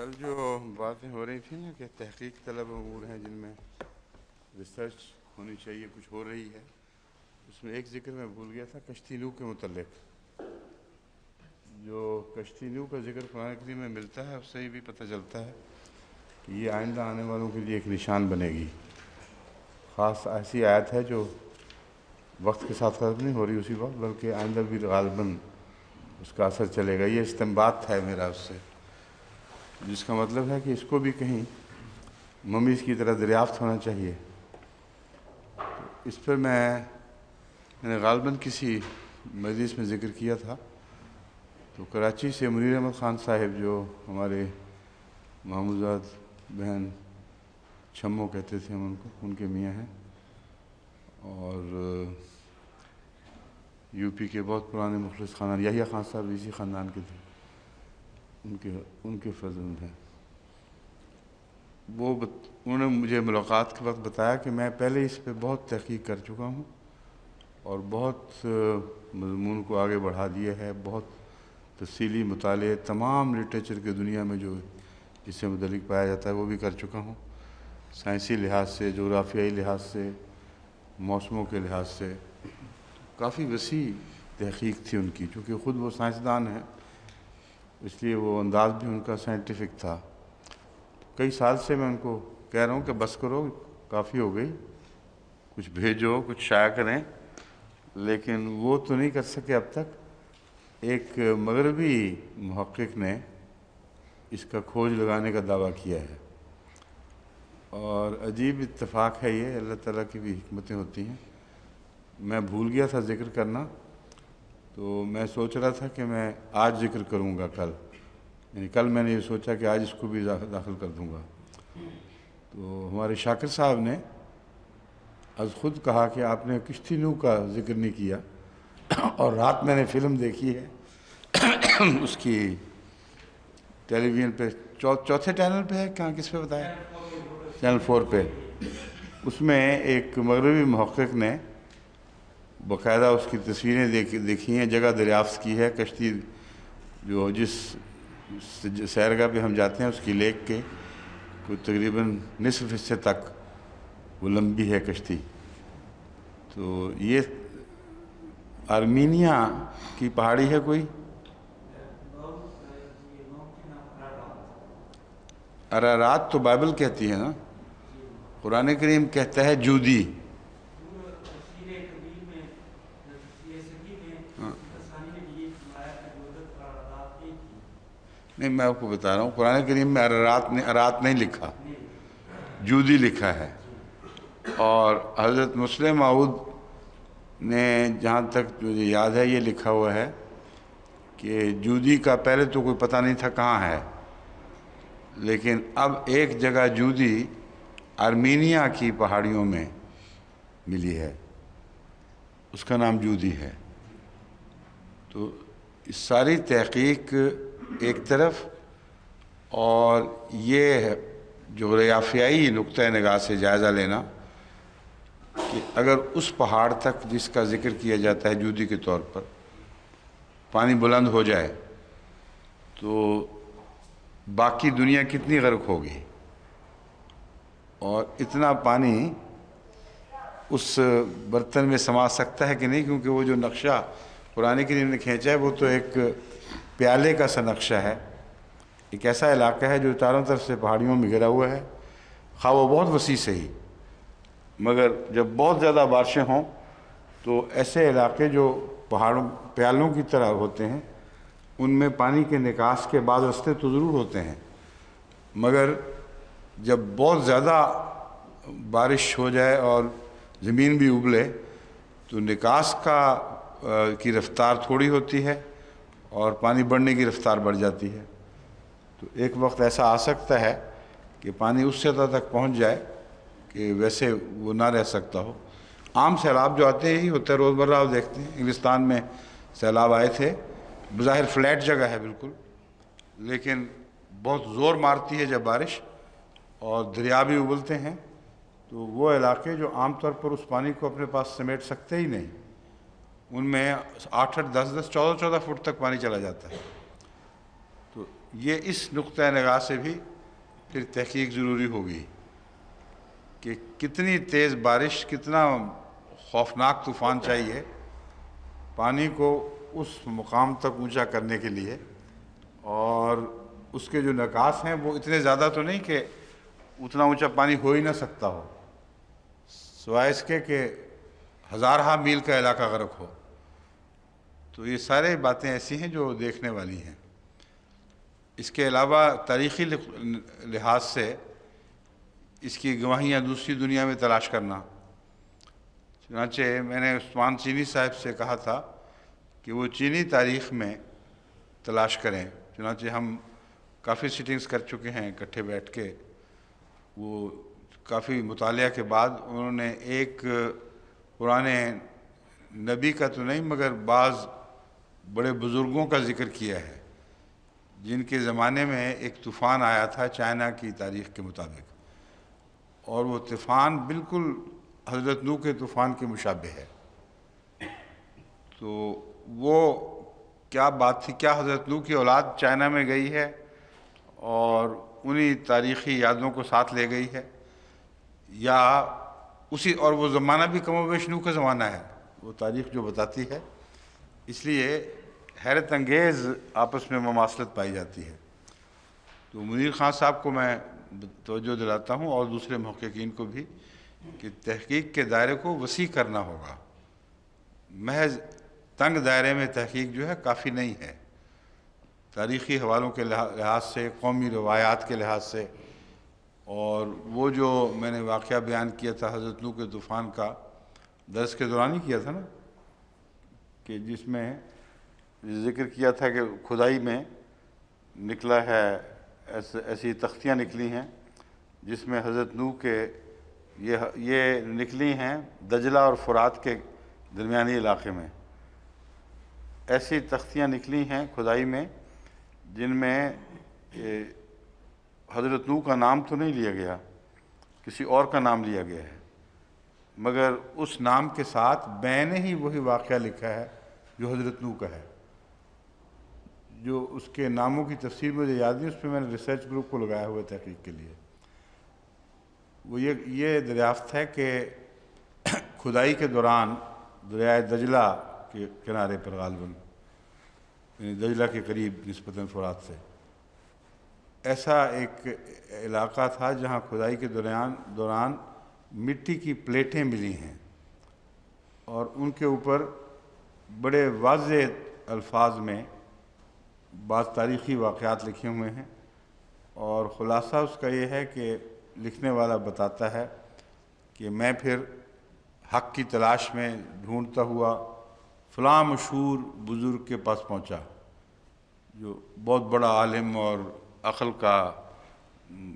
کل جو باتیں ہو رہی تھیں نا کہ تحقیق طلب امور ہیں جن میں ریسرچ ہونی چاہیے، کچھ ہو رہی ہے، اس میں ایک ذکر میں بھول گیا تھا کشتی نو کے متعلق۔ جو کشتی نو کا ذکر قرآن کریم میں ملتا ہے اس سے بھی پتہ چلتا ہے کہ یہ آئندہ آنے والوں کے لیے ایک نشان بنے گی۔ خاص ایسی آیت ہے جو وقت کے ساتھ ختم نہیں ہو رہی اسی وقت، بلکہ آئندہ بھی غالباً اس کا اثر چلے گا۔ یہ استنباط ہے میرا اس سے، جس کا مطلب ہے کہ اس کو بھی کہیں ممیز کی طرح دریافت ہونا چاہیے۔ اس پر میں نے غالباً کسی مجلس میں ذکر کیا تھا، تو کراچی سے منیر احمد خان صاحب جو ہمارے محمودزاد بہن چھمو کہتے تھے ہم ان کو، ان کے میاں ہیں، اور یو پی کے بہت پرانے مخلص خاندان یحییٰ خان صاحب اسی خاندان کے تھے، ان کے فرزند ہیں۔ انہوں نے مجھے ملاقات کے وقت بتایا کہ میں پہلے اس پہ بہت تحقیق کر چکا ہوں اور بہت مضمون کو آگے بڑھا دیا ہے، بہت تفصیلی مطالعے تمام لٹریچر کے دنیا میں جو اس سے متعلق پایا جاتا ہے وہ بھی کر چکا ہوں، سائنسی لحاظ سے، جغرافیائی لحاظ سے، موسموں کے لحاظ سے۔ کافی وسیع تحقیق تھی ان کی، چونکہ خود وہ سائنسدان ہیں اس لیے وہ انداز بھی ان کا سائنٹیفک تھا۔ کئی سال سے میں ان کو کہہ رہا ہوں کہ بس کرو، کافی ہو گئی، کچھ بھیجو، کچھ شائع کریں، لیکن وہ تو نہیں کر سکے اب تک۔ ایک مغربی محقق نے اس کا کھوج لگانے کا دعویٰ کیا ہے، اور عجیب اتفاق ہے یہ، اللہ تعالیٰ کی بھی حکمتیں ہوتی ہیں۔ میں بھول گیا تھا ذکر کرنا، تو میں سوچ رہا تھا کہ میں آج ذکر کروں گا کل، یعنی کل میں نے یہ سوچا کہ آج اس کو بھی داخل کر دوں گا۔ تو ہمارے شاکر صاحب نے از خود کہا کہ آپ نے کشتی نو کا ذکر نہیں کیا، اور رات میں نے فلم دیکھی ہے اس کی ٹیلی ویژن پہ، چوتھے چینل پہ ہے، کہاں کس پہ بتایا؟ چینل 4 پہ۔ اس میں ایک مغربی محقق نے باقاعدہ اس کی تصویریں دیکھی ہیں، جگہ دریافت کی ہے، کشتی جو جس سیرگاہ پہ ہم جاتے ہیں اس کی لیک کے کوئی تقریباً نصف حصے تک وہ لمبی ہے کشتی۔ تو یہ آرمینیا کی پہاڑی ہے کوئی، ارارات تو بائبل کہتی ہے نا، قرآن کریم کہتا ہے جودی۔ نہیں، میں آپ کو بتا رہا ہوں، قرآن کریم میں ارات نہیں لکھا، جودی لکھا ہے۔ اور حضرت مسلم موعود نے جہاں تک مجھے یاد ہے یہ لکھا ہوا ہے کہ جودی کا پہلے تو کوئی پتہ نہیں تھا کہاں ہے، لیکن اب ایک جگہ جودی آرمینیا کی پہاڑیوں میں ملی ہے، اس کا نام جودی ہے۔ تو اس ساری تحقیق ایک طرف، اور یہ جغرافیائی نقطہ نگاہ سے جائزہ لینا کہ اگر اس پہاڑ تک جس کا ذکر کیا جاتا ہے جودی کے طور پر پانی بلند ہو جائے تو باقی دنیا کتنی غرق ہوگی، اور اتنا پانی اس برتن میں سما سکتا ہے کہ نہیں، کیونکہ وہ جو نقشہ قرآن کریم نے کھینچا ہے وہ تو ایک پیالے کا سا نقشہ ہے، ایک ایسا علاقہ ہے جو چاروں طرف سے پہاڑیوں میں گھرا ہوا ہے، خواہ وہ بہت وسیع سے ہی، مگر جب بہت زیادہ بارشیں ہوں تو ایسے علاقے جو پہاڑوں پیالوں کی طرح ہوتے ہیں ان میں پانی کے نکاس کے بعض راستے تو ضرور ہوتے ہیں، مگر جب بہت زیادہ بارش ہو جائے اور زمین بھی ابلے تو نکاس کی رفتار تھوڑی ہوتی ہے اور پانی بڑھنے کی رفتار بڑھ جاتی ہے۔ تو ایک وقت ایسا آ سکتا ہے کہ پانی اس سطح تک پہنچ جائے کہ ویسے وہ نہ رہ سکتا ہو۔ عام سیلاب جو آتے ہیں یہی ہوتا ہے، روزمرہ آپ دیکھتے ہیں، انگلستان میں سیلاب آئے تھے، بظاہر فلیٹ جگہ ہے بالکل، لیکن بہت زور مارتی ہے جب بارش اور دریا بھی ابلتے ہیں، تو وہ علاقے جو عام طور پر اس پانی کو اپنے پاس سمیٹ سکتے ہی نہیں، ان میں 8-8 10-10 14-14 فٹ تک پانی چلا جاتا ہے۔ تو یہ اس نقطۂ نگاہ سے بھی پھر تحقیق ضروری ہوگی کہ کتنی تیز بارش، کتنا خوفناک طوفان چاہیے پانی کو اس مقام تک اونچا کرنے کے لیے، اور اس کے جو نکاس ہیں وہ اتنے زیادہ تو نہیں کہ اتنا اونچا پانی ہو ہی نہ سکتا ہو، سوائے اس کے کہ ہزارہ میل کا علاقہ غرق ہو۔ تو یہ سارے باتیں ایسی ہیں جو دیکھنے والی ہیں۔ اس کے علاوہ تاریخی لحاظ سے اس کی گواہیاں دوسری دنیا میں تلاش کرنا، چنانچہ میں نے عثمان چینی صاحب سے کہا تھا کہ وہ چینی تاریخ میں تلاش کریں، چنانچہ ہم کافی سیٹنگز کر چکے ہیں اکٹھے بیٹھ کے۔ وہ کافی مطالعہ کے بعد انہوں نے ایک پرانے نبی کا تو نہیں مگر بعض بڑے بزرگوں کا ذکر کیا ہے جن کے زمانے میں ایک طوفان آیا تھا چائنا کی تاریخ کے مطابق، اور وہ طوفان بالکل حضرت نوح کے طوفان کے مشابہ ہے۔ تو وہ کیا بات تھی، کیا حضرت نوح کی اولاد چائنا میں گئی ہے اور انہی تاریخی یادوں کو ساتھ لے گئی ہے، یا اسی، اور وہ زمانہ بھی کم و بیش نوح کا زمانہ ہے، وہ تاریخ جو بتاتی ہے۔ اس لیے حیرت انگیز آپس میں مماثلت پائی جاتی ہے۔ تو منیر خان صاحب کو میں توجہ دلاتا ہوں اور دوسرے محققین کو بھی کہ تحقیق کے دائرے کو وسیع کرنا ہوگا، محض تنگ دائرے میں تحقیق جو ہے کافی نہیں ہے۔ تاریخی حوالوں کے لحاظ سے، قومی روایات کے لحاظ سے، اور وہ جو میں نے واقعہ بیان کیا تھا حضرت نوح کے طوفان کا، درس کے دوران ہی کیا تھا نا، کہ جس میں ذکر کیا تھا کہ کھدائی میں نکلا ہے، ایسی تختیاں نکلی ہیں جس میں حضرت نوح کے یہ نکلی ہیں دجلہ اور فرات کے درمیانی علاقے میں، ایسی تختیاں نکلی ہیں کھدائی میں جن میں حضرت نوح کا نام تو نہیں لیا گیا، کسی اور کا نام لیا گیا ہے، مگر اس نام کے ساتھ بین ہی وہی واقعہ لکھا ہے جو حضرت نوح کا ہے۔ جو اس کے ناموں کی تفسیر مجھے یاد نہیں، اس پہ میں نے ریسرچ گروپ کو لگایا ہوا ہے تحقیق کے لیے۔ وہ یہ دریافت ہے کہ کھدائی کے دوران دریائے دجلہ کے کنارے پر غالباً، یعنی دجلہ کے قریب نسبتاً فرات سے، ایسا ایک علاقہ تھا جہاں کھدائی کے دوران مٹی کی پلیٹیں ملی ہیں، اور ان کے اوپر بڑے واضح الفاظ میں بعض تاریخی واقعات لکھے ہوئے ہیں، اور خلاصہ اس کا یہ ہے کہ لکھنے والا بتاتا ہے کہ میں پھر حق کی تلاش میں ڈھونڈتا ہوا فلاں مشہور بزرگ کے پاس پہنچا، جو بہت بڑا عالم اور عقل کا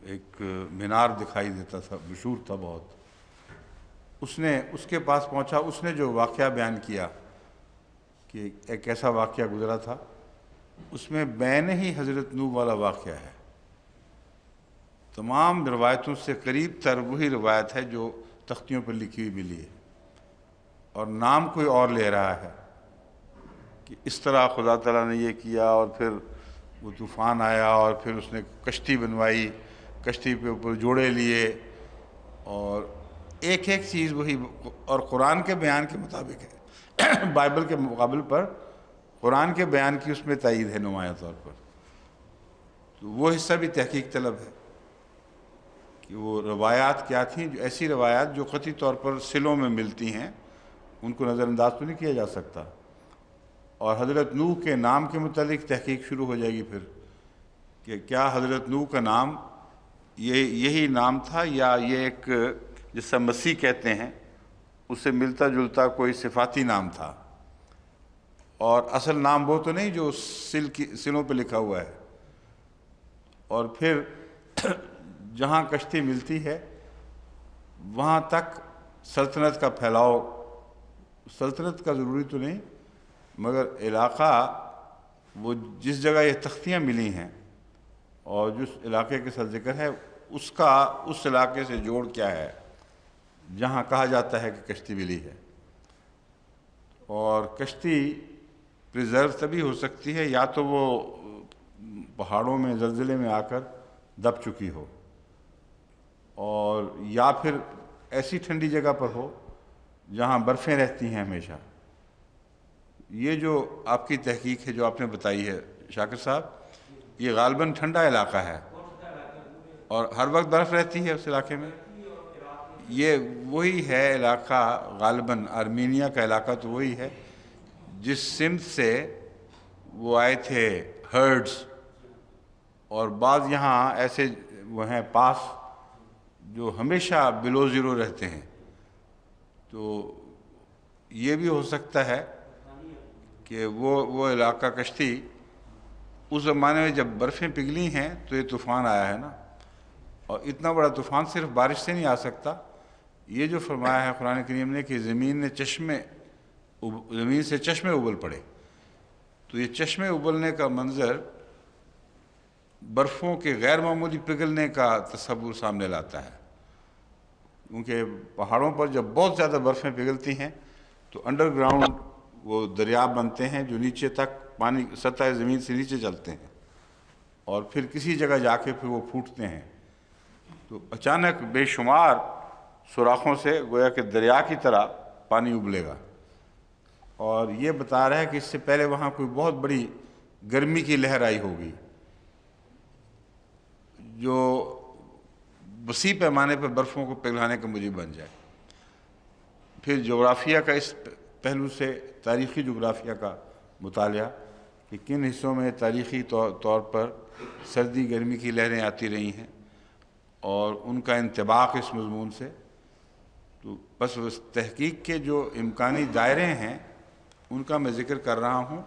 ایک مینار دکھائی دیتا تھا، مشہور تھا بہت۔ اس کے پاس پہنچا، اس نے جو واقعہ بیان کیا کہ ایک ایسا واقعہ گزرا تھا، اس میں بین ہی حضرت نوح والا واقعہ ہے۔ تمام روایتوں سے قریب تر وہی روایت ہے جو تختیوں پر لکھی ہوئی ملی ہے، اور نام کوئی اور لے رہا ہے کہ اس طرح خدا تعالیٰ نے یہ کیا، اور پھر وہ طوفان آیا، اور پھر اس نے کشتی بنوائی، کشتی پہ اوپر جوڑے لیے، اور ایک ایک چیز وہی، اور قرآن کے بیان کے مطابق ہے، بائبل کے مقابل پر قرآن کے بیان کی اس میں تائید ہے نمایاں طور پر۔ تو وہ حصہ بھی تحقیق طلب ہے کہ وہ روایات کیا تھیں، جو ایسی روایات جو قطعی طور پر سلوں میں ملتی ہیں، ان کو نظر انداز تو نہیں کیا جا سکتا۔ اور حضرت نوح کے نام کے متعلق تحقیق شروع ہو جائے گی پھر، کہ کیا حضرت نوح کا نام یہی نام تھا، یا یہ ایک جس سے مسیح کہتے ہیں اس سے ملتا جلتا کوئی صفاتی نام تھا، اور اصل نام وہ تو نہیں جو سلوں پہ لکھا ہوا ہے۔ اور پھر جہاں کشتی ملتی ہے وہاں تک سلطنت کا پھیلاؤ، سلطنت کا ضروری تو نہیں مگر علاقہ، وہ جس جگہ یہ تختیاں ملی ہیں اور جس علاقے کے ساتھ ذکر ہے اس کا اس علاقے سے جوڑ کیا ہے جہاں کہا جاتا ہے کہ کشتی ملی ہے۔ اور کشتی پریزرو تبھی ہو سکتی ہے یا تو وہ پہاڑوں میں زلزلے میں آ کر دب چکی ہو، اور یا پھر ایسی ٹھنڈی جگہ پر ہو جہاں برفیں رہتی ہیں ہمیشہ۔ یہ جو آپ کی تحقیق ہے جو آپ نے بتائی ہے شاکر صاحب، یہ غالباً ٹھنڈا علاقہ ہے اور ہر وقت برف رہتی ہے اس علاقے میں۔ یہ وہی ہے علاقہ، غالباً آرمینیا کا علاقہ تو وہی ہے جس سمت سے وہ آئے تھے ہرڈز، اور بعض یہاں ایسے وہ ہیں پاس جو ہمیشہ بلو زیرو رہتے ہیں۔ تو یہ بھی ہو سکتا ہے کہ وہ علاقہ کشتی اس زمانے میں جب برفیں پگھلی ہیں تو یہ طوفان آیا ہے نا، اور اتنا بڑا طوفان صرف بارش سے نہیں آ سکتا۔ یہ جو فرمایا ہے قرآن کریم نے کہ زمین سے چشمے ابل پڑے، تو یہ چشمے ابلنے کا منظر برفوں کے غیر معمولی پگھلنے کا تصور سامنے لاتا ہے، کیونکہ پہاڑوں پر جب بہت زیادہ برفیں پگھلتی ہیں تو انڈر گراؤنڈ وہ دریا بنتے ہیں جو نیچے تک پانی سطح زمین سے نیچے چلتے ہیں، اور پھر کسی جگہ جا کے پھر وہ پھوٹتے ہیں۔ تو اچانک بے شمار سوراخوں سے گویا کہ دریا کی طرح پانی ابلے گا، اور یہ بتا رہا ہے کہ اس سے پہلے وہاں کوئی بہت بڑی گرمی کی لہر آئی ہوگی جو وسیع پیمانے پر برفوں کو پگھلانے کا موجب بن جائے۔ پھر جغرافیہ کا اس پہلو سے، تاریخی جغرافیہ کا مطالعہ کہ کن حصوں میں تاریخی طور پر سردی گرمی کی لہریں آتی رہی ہیں اور ان کا انطباق اس مضمون سے، تو بس اس تحقیق کے جو امکانی دائرے ہیں ان کا میں ذکر کر رہا ہوں۔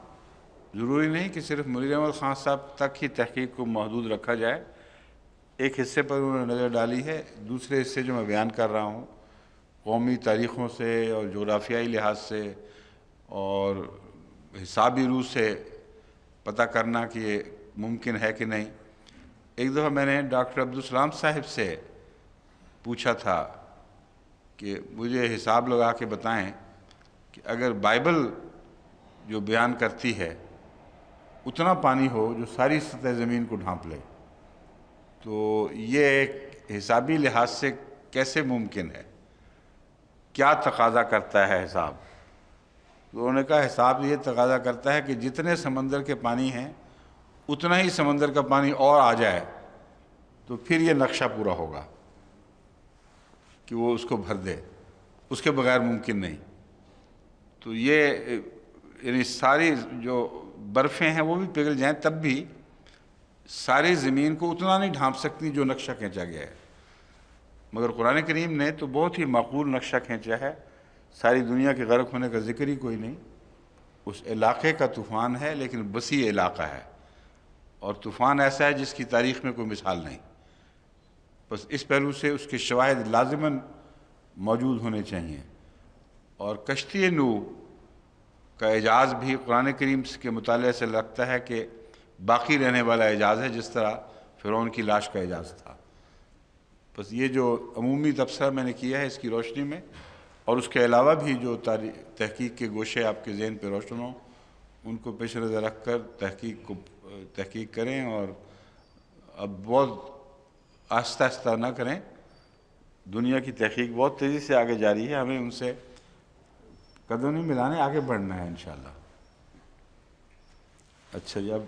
ضروری نہیں کہ صرف منیر احمد خان صاحب تک ہی تحقیق کو محدود رکھا جائے۔ ایک حصے پر انہوں نے نظر ڈالی ہے، دوسرے حصے جو میں بیان کر رہا ہوں قومی تاریخوں سے اور جغرافیائی لحاظ سے اور حسابی روح سے پتہ کرنا کہ یہ ممکن ہے کہ نہیں۔ ایک دفعہ میں نے ڈاکٹر عبدالسلام صاحب سے پوچھا تھا کہ مجھے حساب لگا کے بتائیں کہ اگر بائبل جو بیان کرتی ہے اتنا پانی ہو جو ساری سطح زمین کو ڈھانپ لے، تو یہ ایک حسابی لحاظ سے کیسے ممکن ہے، کیا تقاضا کرتا ہے حساب؟ تو انہوں نے کہا حساب یہ تقاضا کرتا ہے کہ جتنے سمندر کے پانی ہیں اتنا ہی سمندر کا پانی اور آ جائے تو پھر یہ نقشہ پورا ہوگا کہ وہ اس کو بھر دے، اس کے بغیر ممکن نہیں۔ تو یہ یعنی ساری جو برفیں ہیں وہ بھی پگھل جائیں تب بھی ساری زمین کو اتنا نہیں ڈھانپ سکتی جو نقشہ کھینچا گیا ہے، مگر قرآن کریم نے تو بہت ہی معقول نقشہ کھینچا ہے۔ ساری دنیا کے غرق ہونے کا ذکر ہی کوئی نہیں، اس علاقے کا طوفان ہے لیکن وسیع علاقہ ہے، اور طوفان ایسا ہے جس کی تاریخ میں کوئی مثال نہیں۔ بس اس پہلو سے اس کے شواہد لازماً موجود ہونے چاہیے، اور کشتی نوح کا اعجاز بھی قرآن کریم کے مطالعے سے لگتا ہے کہ باقی رہنے والا اعجاز ہے، جس طرح فرعون کی لاش کا اعجاز تھا۔ بس یہ جو عمومی تبصرہ میں نے کیا ہے اس کی روشنی میں، اور اس کے علاوہ بھی جو تحقیق کے گوشے آپ کے ذہن پہ روشن ہوں ان کو پیش نظر رکھ کر تحقیق کریں، اور اب بہت آہستہ آہستہ نہ کریں۔ دنیا کی تحقیق بہت تیزی سے آگے جاری ہے، ہمیں ان سے قدم نہیں ملانے، آگے بڑھنا ہے انشاءاللہ۔ اچھا جی، اب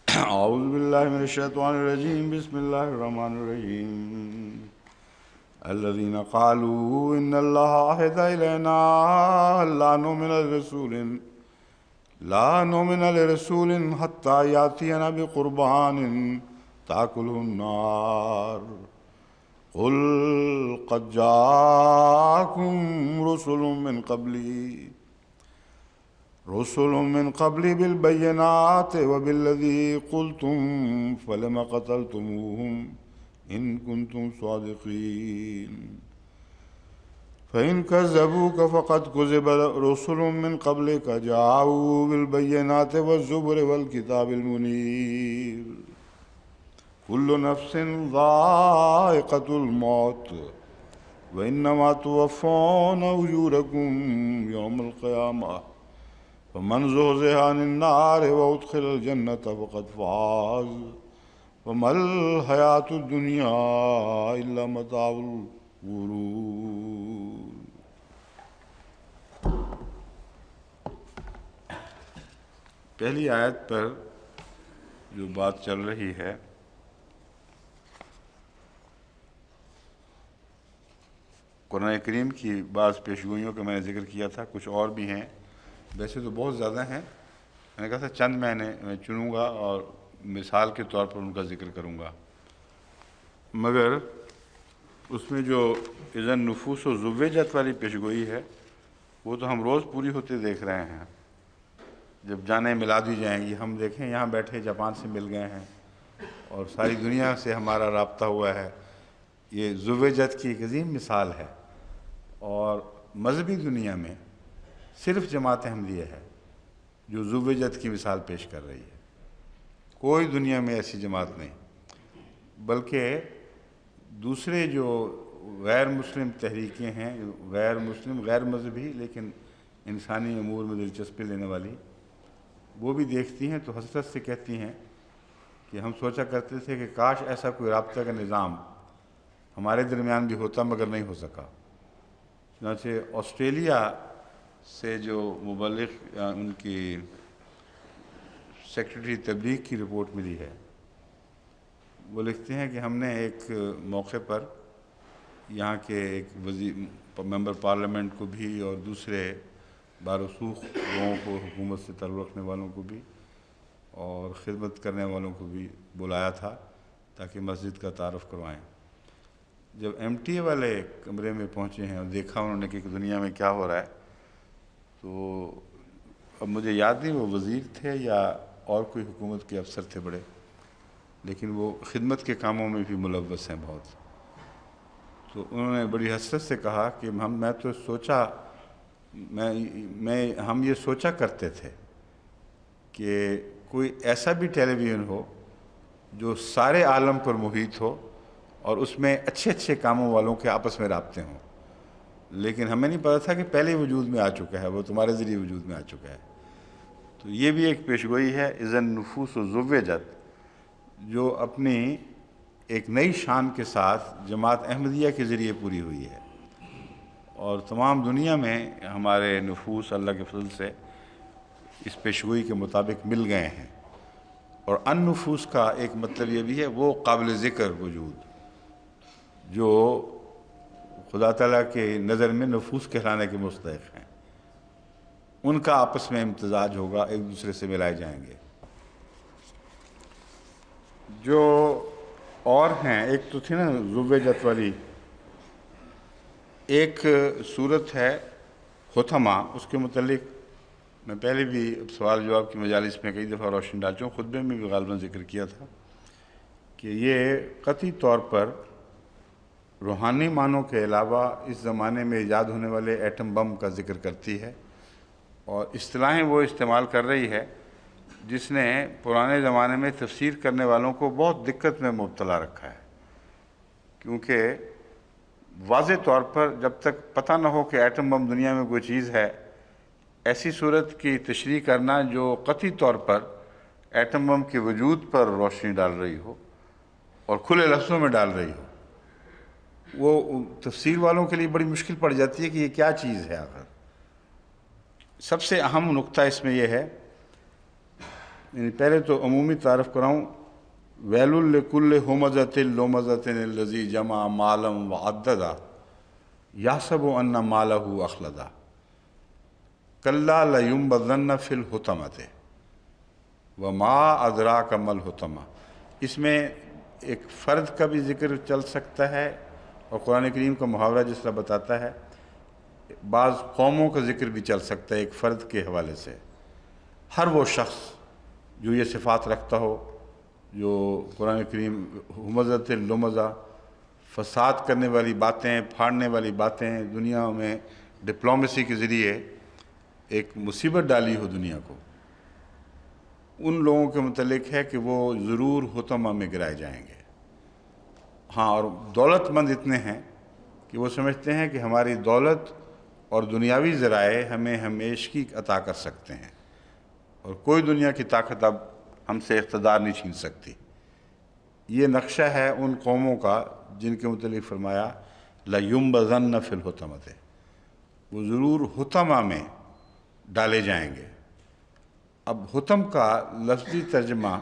اعوذ باللہ من الشیطان الرجیم، بسم اللہ الرحمن الرحیم۔ الذین قالوا ان اللہ عہد الینا لا نؤمن لرسول حتی یاتینا بقربان تاکلہ النار قل قد جاءکم رسل من قبلی بالبینات وبالذی قلتم فلم قتلتموہم ان کنتم صادقین فإن كذبوك فقد كذب رسل من قبلك جاءوا بالبينات والزبر والكتاب المنير كل نفس ذائقة الموت وإنما توفون أجوركم يوم القيامة فمن زحزح عن النار وادخل الجنة فقد فاز وما الحیاۃ الدنیا الا متاع الغرور۔ پہلی آیت پر جو بات چل رہی ہے قرآن کریم کی بعض پیشگوئیوں کا میں نے ذکر کیا تھا، کچھ اور بھی ہیں، ویسے تو بہت زیادہ ہیں، میں نے کہا تھا چند میں چنوں گا اور مثال کے طور پر ان کا ذکر کروں گا، مگر اس میں جو اذا النفوس زوجت والی پیشگوئی ہے وہ تو ہم روز پوری ہوتے دیکھ رہے ہیں۔ جب جانیں ملا دی جائیں گی، ہم دیکھیں یہاں بیٹھے جاپان سے مل گئے ہیں اور ساری دنیا سے ہمارا رابطہ ہوا ہے، یہ زوجت کی ایک عظیم مثال ہے۔ اور مذہبی دنیا میں صرف جماعت احمدیہ ہے جو زوجت کی مثال پیش کر رہی ہے، کوئی دنیا میں ایسی جماعت نہیں، بلکہ دوسرے جو غیر مسلم تحریکیں ہیں، غیر مسلم غیر مذہبی لیکن انسانی امور میں دلچسپی لینے والی، وہ بھی دیکھتی ہیں تو حسرت سے کہتی ہیں کہ ہم سوچا کرتے تھے کہ کاش ایسا کوئی رابطہ کا نظام ہمارے درمیان بھی ہوتا، مگر نہیں ہو سکا۔ چنانچہ آسٹریلیا سے جو مبلغ ان کی سیکرٹری تبلیغ کی رپورٹ ملی ہے، وہ لکھتے ہیں کہ ہم نے ایک موقع پر یہاں کے ایک ممبر پارلیمنٹ کو بھی اور دوسرے بارسوخ لوگوں کو، حکومت سے تعلق رکھنے والوں کو بھی اور خدمت کرنے والوں کو بھی بلایا تھا تاکہ مسجد کا تعارف کروائیں۔ جب ایم ٹی اے والے کمرے میں پہنچے ہیں اور دیکھا انہوں نے کہ دنیا میں کیا ہو رہا ہے، تو اب مجھے یاد نہیں وہ وزیر تھے یا اور کوئی حکومت کے افسر تھے بڑے، لیکن وہ خدمت کے کاموں میں بھی ملوث ہیں بہت، تو انہوں نے بڑی حسرت سے کہا کہ ہم یہ سوچا کرتے تھے کہ کوئی ایسا بھی ٹیلی ویژن ہو جو سارے عالم پر محیط ہو اور اس میں اچھے اچھے کاموں والوں کے آپس میں رابطے ہوں، لیکن ہمیں نہیں پتا تھا کہ پہلے وجود میں آ چکا ہے، وہ تمہارے ذریعے وجود میں آ چکا ہے۔ تو یہ بھی ایک پیشگوئی ہے اذا النفوس زوجت، جو اپنی ایک نئی شان کے ساتھ جماعت احمدیہ کے ذریعے پوری ہوئی ہے، اور تمام دنیا میں ہمارے نفوس اللہ کے فضل سے اس پیشگوئی کے مطابق مل گئے ہیں۔ اور ان نفوس کا ایک مطلب یہ بھی ہے وہ قابل ذکر وجود جو خدا تعالیٰ کے نظر میں نفوس کہلانے کے مستحق ہیں، ان کا آپس میں امتزاج ہوگا، ایک دوسرے سے ملائے جائیں گے۔ جو اور ہیں، ایک تو تھی نا زوجت والی، ایک صورت ہے حطمہ، اس کے متعلق میں پہلے بھی سوال جواب کی مجالس میں کئی دفعہ روشنی ڈال چکا ہوں، خطبے میں بھی غالباً ذکر کیا تھا کہ یہ قطعی طور پر روحانی معنوں کے علاوہ اس زمانے میں ایجاد ہونے والے ایٹم بم کا ذکر کرتی ہے، اور اصطلاحیں وہ استعمال کر رہی ہے جس نے پرانے زمانے میں تفسیر کرنے والوں کو بہت دقت میں مبتلا رکھا ہے، کیونکہ واضح طور پر جب تک پتہ نہ ہو کہ ایٹم بم دنیا میں کوئی چیز ہے، ایسی صورت کی تشریح کرنا جو قطعی طور پر ایٹم بم کے وجود پر روشنی ڈال رہی ہو اور کھلے لفظوں میں ڈال رہی ہو، وہ تفسیر والوں کے لیے بڑی مشکل پڑ جاتی ہے کہ یہ کیا چیز ہے آخر۔ سب سے اہم نقطہ اس میں یہ ہے، پہلے تو عمومی تعارف کراؤں، ویل لکل ہمزۃ لمزۃ الذی جمع مالا وعددا یحسب ان مالہ اخلدا کلا لینبذن فی الحطمۃ وما ادراک ما الحطمہ۔ اس میں ایک فرد کا بھی ذکر چل سکتا ہے، اور قرآن کریم کا محاورہ جس طرح بتاتا ہے بعض قوموں کا ذکر بھی چل سکتا ہے ایک فرد کے حوالے سے۔ ہر وہ شخص جو یہ صفات رکھتا ہو، جو قرآن کریم ہمزۃ لمزہ، فساد کرنے والی باتیں، پھاڑنے والی باتیں، دنیا میں ڈپلومیسی کے ذریعے ایک مصیبت ڈالی ہو دنیا کو، ان لوگوں کے متعلق ہے کہ وہ ضرور حطمہ میں گرائے جائیں گے۔ ہاں، اور دولت مند اتنے ہیں کہ وہ سمجھتے ہیں کہ ہماری دولت اور دنیاوی ذرائع ہمیں ہمیشگی عطا کر سکتے ہیں، اور کوئی دنیا کی طاقت اب ہم سے اقتدار نہیں چھین سکتی۔ یہ نقشہ ہے ان قوموں کا جن کے متعلق فرمایا لَيُنبَذَنَّ فِي الْحُطَمَةِ، وہ ضرور حطمہ میں ڈالے جائیں گے۔ اب حطم کا لفظی ترجمہ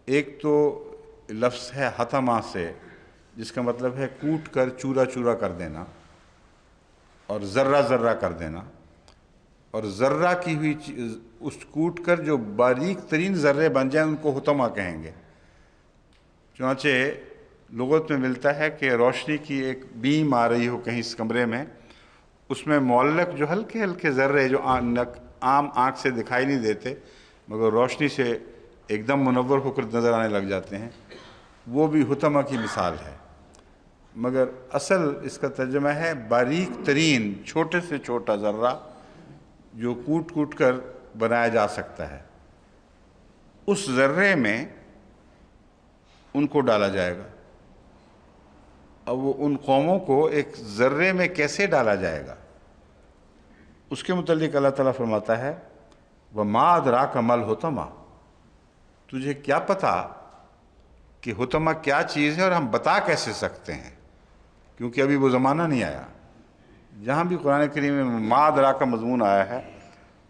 ایک تو لفظ ہے حطمہ سے، جس کا مطلب ہے کوٹ کر چورا چورا کر دینا اور ذرہ ذرہ کر دینا، اور ذرہ کی ہوئی اس کوٹ کر جو باریک ترین ذرے بن جائیں ان کو حطمہ کہیں گے۔ چنانچہ لغت میں ملتا ہے کہ روشنی کی ایک بیم آ رہی ہو کہیں اس کمرے میں، اس میں معلق جو ہلکے ہلکے ذرے جو عام آنکھ سے دکھائی نہیں دیتے مگر روشنی سے ایک دم منور ہو کر نظر آنے لگ جاتے ہیں، وہ بھی حطمہ کی مثال ہے۔ مگر اصل اس کا ترجمہ ہے باریک ترین چھوٹے سے چھوٹا ذرہ جو کوٹ کوٹ کر بنایا جا سکتا ہے، اس ذرے میں ان کو ڈالا جائے گا۔ اب وہ ان قوموں کو ایک ذرے میں کیسے ڈالا جائے گا، اس کے متعلق اللہ تعالیٰ فرماتا ہے وَمَا أَدْرَاكَ مَا الْحُطَمَةُ، تجھے کیا پتہ کہ حطمہ کیا چیز ہے اور ہم بتا کیسے سکتے ہیں، کیونکہ ابھی وہ زمانہ نہیں آیا۔ جہاں بھی قرآن کریم میں ما ادراک کا مضمون آیا ہے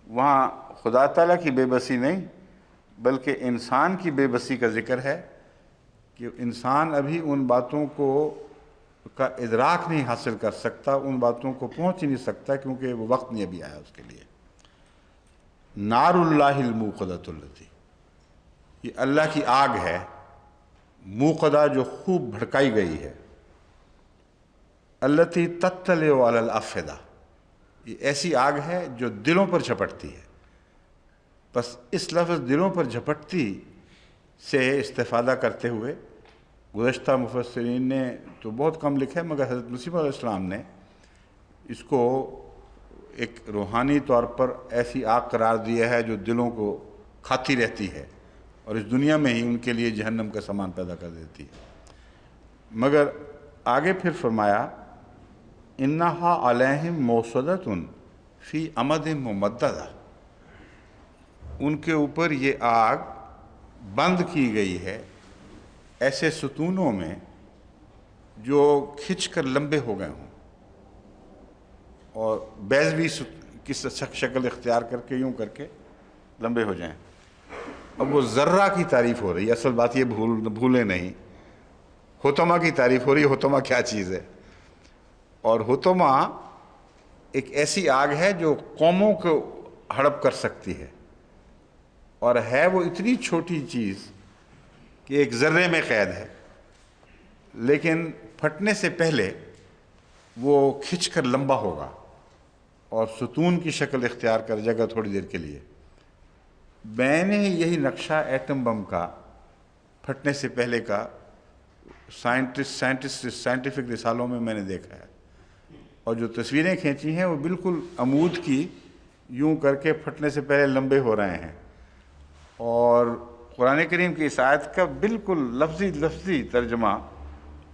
وہاں خدا تعالیٰ کی بے بسی نہیں بلکہ انسان کی بے بسی کا ذکر ہے کہ انسان ابھی ان باتوں کا ادراک نہیں حاصل کر سکتا، ان باتوں کو پہنچ ہی نہیں سکتا کیونکہ وہ وقت نہیں ابھی آیا اس کے لیے۔ نار اللہ الموقدۃ التی، یہ اللہ کی آگ ہے موقدہ جو خوب بھڑکائی گئی ہے، التی تطلع علی الافئدہ، یہ ایسی آگ ہے جو دلوں پر جھپٹتی ہے۔ بس اس لفظ دلوں پر جھپٹتی سے استفادہ کرتے ہوئے گزشتہ مفسرین نے تو بہت کم لکھا ہے مگر حضرت مسیح علیہ السلام نے اس کو ایک روحانی طور پر ایسی آگ قرار دیا ہے جو دلوں کو کھاتی رہتی ہے اور اس دنیا میں ہی ان کے لیے جہنم کا سامان پیدا کر دیتی ہے۔ مگر آگے پھر فرمایا انہا علیہم موصدۃ فی امد ممددہ، ان کے اوپر یہ آگ بند کی گئی ہے ایسے ستونوں میں جو کھنچ کر لمبے ہو گئے ہوں اور بیضوی کی شکل اختیار کر کے یوں کر کے لمبے ہو جائیں۔ اب وہ ذرہ کی تعریف ہو رہی ہے، اصل بات یہ بھولیں نہیں، حطمہ کی تعریف ہو رہی ہے۔ حطمہ کیا چیز ہے؟ اور حطمہ ایک ایسی آگ ہے جو قوموں کو ہڑپ کر سکتی ہے، اور ہے وہ اتنی چھوٹی چیز کہ ایک ذرے میں قید ہے، لیکن پھٹنے سے پہلے وہ کھنچ کر لمبا ہوگا اور ستون کی شکل اختیار کر جائے گا تھوڑی دیر کے لیے۔ میں نے یہی نقشہ ایٹم بم کا پھٹنے سے پہلے کا سائنٹیفک رسالوں میں نے دیکھا ہے، اور جو تصویریں کھینچی ہیں وہ بالکل عمود کی یوں کر کے پھٹنے سے پہلے لمبے ہو رہے ہیں، اور قرآن کریم کی اس آیت کا بالکل لفظی ترجمہ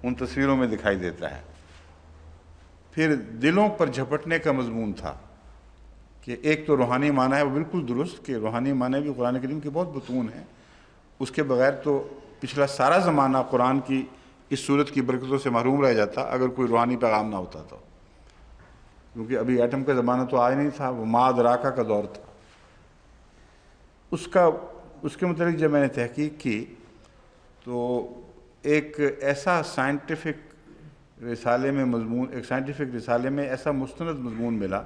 ان تصویروں میں دکھائی دیتا ہے۔ پھر دلوں پر جھپٹنے کا مضمون تھا کہ ایک تو روحانی معنی ہے، وہ بالکل درست کہ روحانی معنی بھی قرآن کریم کے بہت بطون ہیں، اس کے بغیر تو پچھلا سارا زمانہ قرآن کی اس صورت کی برکتوں سے محروم رہ جاتا اگر کوئی روحانی پیغام نہ ہوتا تو، کیونکہ ابھی ایٹم کا زمانہ تو آج نہیں تھا، وہ ما ادراکا کا دور تھا۔ اس کے متعلق جب میں نے تحقیق کی تو ایک ایسا سائنٹیفک رسالے میں ایسا مستند مضمون ملا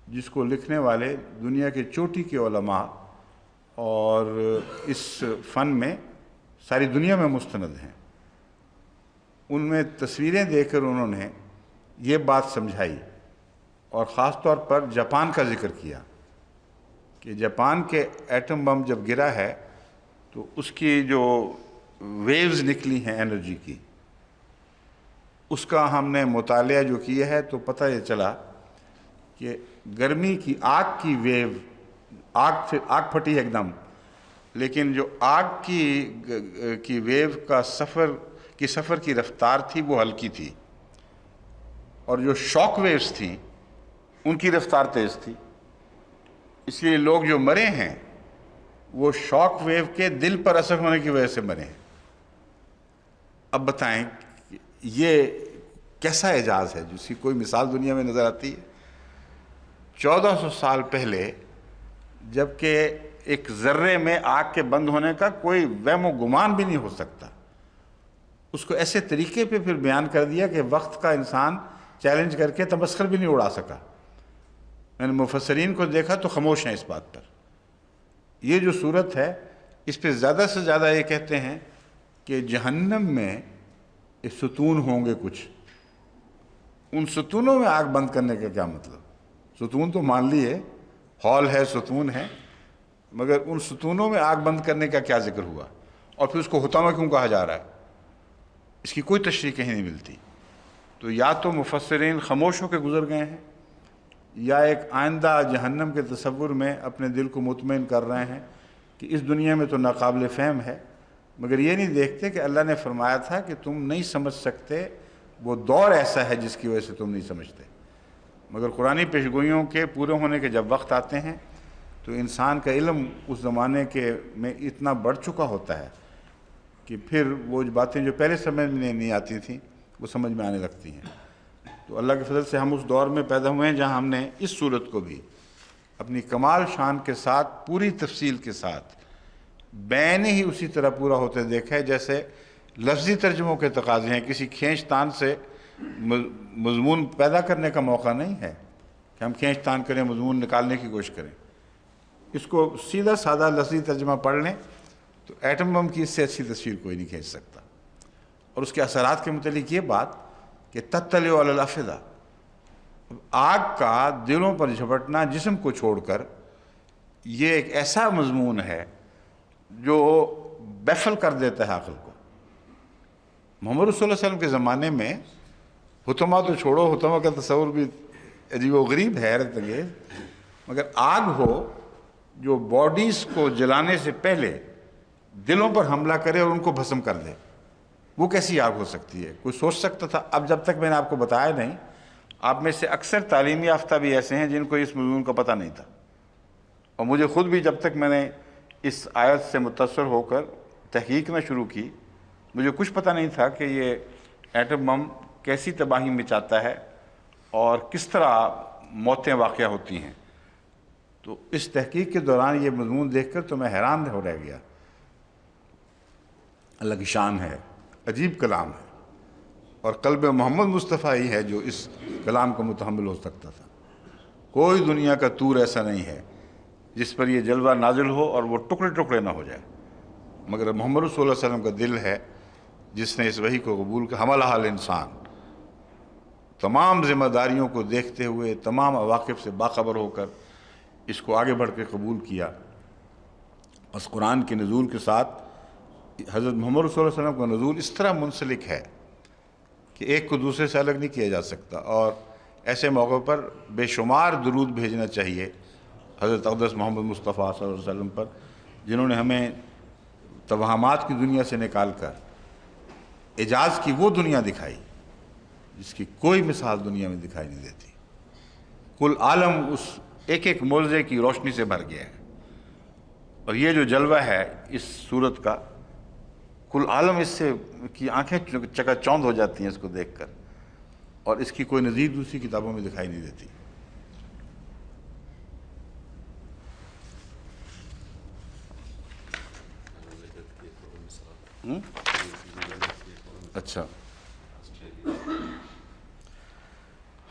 جس کو لکھنے والے دنیا کے چوٹی کے علماء اور اس فن میں ساری دنیا میں مستند ہیں۔ ان میں تصویریں دیکھ کر انہوں نے یہ بات سمجھائی اور خاص طور پر جاپان کا ذکر کیا کہ جاپان کے ایٹم بم جب گرا ہے تو اس کی جو ویوز نکلی ہیں انرجی کی، اس کا ہم نے مطالعہ جو کیا ہے تو پتہ یہ چلا کہ گرمی کی آگ کی ویو، آگ پھٹی ہے ایک دم، لیکن جو آگ کی ویو کا سفر کی رفتار تھی وہ ہلکی تھی، اور جو شاک ویوز تھیں ان کی رفتار تیز تھی۔ اس لیے لوگ جو مرے ہیں وہ شاک ویو کے دل پر اثر ہونے کی وجہ سے مرے ہیں۔ اب بتائیں یہ کیسا اعجاز ہے جس کی کوئی مثال دنیا میں نظر آتی ہے؟ 1400 سال پہلے جبکہ ایک ذرے میں آگ کے بند ہونے کا کوئی وہم و گمان بھی نہیں ہو سکتا، اس کو ایسے طریقے پہ پھر بیان کر دیا کہ وقت کا انسان چیلنج کر کے تمسخر بھی نہیں اڑا سکا۔ میں نے مفسرین کو دیکھا تو خاموش ہیں اس بات پر۔ یہ جو صورت ہے اس پہ زیادہ سے زیادہ یہ کہتے ہیں کہ جہنم میں ستون ہوں گے کچھ، ان ستونوں میں آگ بند کرنے کا کیا مطلب؟ ستون تو مان لیے ہال ہے، ستون ہے، مگر ان ستونوں میں آگ بند کرنے کا کیا ذکر ہوا؟ اور پھر اس کو حطامہ کیوں کہا جا رہا ہے؟ اس کی کوئی تشریح کہیں نہیں ملتی۔ تو یا تو مفسرین خاموش ہو کے گزر گئے ہیں، یا ایک آئندہ جہنم کے تصور میں اپنے دل کو مطمئن کر رہے ہیں کہ اس دنیا میں تو ناقابل فہم ہے، مگر یہ نہیں دیکھتے کہ اللہ نے فرمایا تھا کہ تم نہیں سمجھ سکتے، وہ دور ایسا ہے جس کی وجہ سے تم نہیں سمجھتے۔ مگر قرآنی پیشگوئیوں کے پورے ہونے کے جب وقت آتے ہیں تو انسان کا علم اس زمانے کے میں اتنا بڑھ چکا ہوتا ہے کہ پھر وہ باتیں جو پہلے سمجھ میں نہیں آتی تھیں وہ سمجھ میں آنے لگتی ہیں۔ تو اللہ کے فضل سے ہم اس دور میں پیدا ہوئے ہیں جہاں ہم نے اس صورت کو بھی اپنی کمال شان کے ساتھ پوری تفصیل کے ساتھ بین ہی اسی طرح پورا ہوتے دیکھا ہے جیسے لفظی ترجموں کے تقاضے ہیں۔ کسی کھینچ تان سے مضمون پیدا کرنے کا موقع نہیں ہے کہ ہم کھینچ تان کریں، مضمون نکالنے کی کوشش کریں۔ اس کو سیدھا سادہ لفظی ترجمہ پڑھ لیں تو ایٹم بم کی اس سے اچھی تصویر کوئی نہیں کھینچ سکتا۔ اور اس کے اثرات کے متعلق یہ بات کہ تطلع علی الافئدہ، آگ کا دلوں پر جھپٹنا جسم کو چھوڑ کر، یہ ایک ایسا مضمون ہے جو بیفل کر دیتا ہے عقل کو۔ محمد صلی اللہ علیہ وسلم کے زمانے میں حطمہ تو چھوڑو، حطمہ کا تصور بھی عجیب و غریب ہے، حیرت انگیز، مگر آگ ہو جو باڈیز کو جلانے سے پہلے دلوں پر حملہ کرے اور ان کو بھسم کر دے، وہ کیسی آگ ہو سکتی ہے؟ کوئی سوچ سکتا تھا؟ اب جب تک میں نے آپ کو بتایا نہیں، آپ میں سے اکثر تعلیمی یافتہ بھی ایسے ہیں جن کو اس مضمون کا پتہ نہیں تھا، اور مجھے خود بھی جب تک میں نے اس آیت سے متاثر ہو کر تحقیق نہ شروع کی، مجھے کچھ پتہ نہیں تھا کہ یہ ایٹم بم کیسی تباہی مچاتا ہے اور کس طرح موتیں واقع ہوتی ہیں۔ تو اس تحقیق کے دوران یہ مضمون دیکھ کر تو میں حیران ہو رہ گیا۔ اللہ کی شان ہے، عجیب کلام ہے، اور قلب محمد مصطفیٰ ہی ہے جو اس کلام کو متحمل ہو سکتا تھا۔ کوئی دنیا کا طور ایسا نہیں ہے جس پر یہ جلوہ نازل ہو اور وہ ٹکڑے ٹکڑے نہ ہو جائے، مگر محمد صلی اللہ علیہ وسلم کا دل ہے جس نے اس وحی کو قبول کیا۔ حملہ الانسان، تمام ذمہ داریوں کو دیکھتے ہوئے، تمام عواقب سے باخبر ہو کر اس کو آگے بڑھ کے قبول کیا۔ اس قرآن کے نزول کے ساتھ حضرت محمد صلی اللہ علیہ وسلم کا نزول اس طرح منسلک ہے کہ ایک کو دوسرے سے الگ نہیں کیا جا سکتا، اور ایسے موقع پر بے شمار درود بھیجنا چاہیے حضرت اقدس محمد مصطفیٰ صلی اللہ علیہ وسلم پر، جنہوں نے ہمیں توہمات کی دنیا سے نکال کر اعجاز کی وہ دنیا دکھائی جس کی کوئی مثال دنیا میں دکھائی نہیں دیتی۔ کل عالم اس ایک ایک معجزے کی روشنی سے بھر گیا ہے، اور یہ جو جلوہ ہے اس صورت کا، کل عالم اس سے کی آنکھیں چکا چوند ہو جاتی ہیں اس کو دیکھ کر، اور اس کی کوئی نظیر دوسری کتابوں میں دکھائی نہیں دیتی۔ اچھا،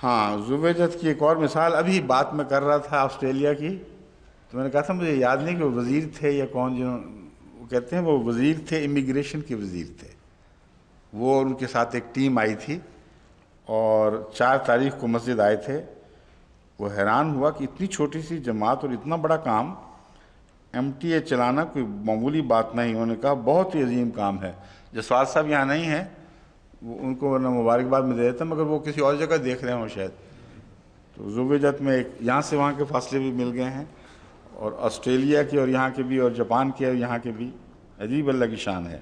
ہاں، زبیدت کی ایک اور مثال، ابھی بات میں کر رہا تھا آسٹریلیا کی، تو میں نے کہا تھا مجھے یاد نہیں کہ وہ وزیر تھے یا کون، جنہوں وہ کہتے ہیں وہ وزیر تھے، امیگریشن کے وزیر تھے، وہ ان کے ساتھ ایک ٹیم آئی تھی اور 4 تاریخ کو مسجد آئے تھے۔ وہ حیران ہوا کہ اتنی چھوٹی سی جماعت اور اتنا بڑا کام، ایم ٹی اے چلانا کوئی معمولی بات نہیں۔ انہوں نے کہا بہت ہی عظیم کام ہے۔ جسوال صاحب یہاں نہیں ہیں، وہ ان کو ورنہ مبارکباد میں دے دیتا، مگر وہ کسی اور جگہ دیکھ رہے ہوں شاید۔ تو زوجت میں ایک یہاں سے وہاں کے فاصلے بھی مل گئے ہیں، اور آسٹریلیا کے اور یہاں کے بھی، اور جاپان کے اور یہاں کے بھی، عجیب اللہ کی شان ہے۔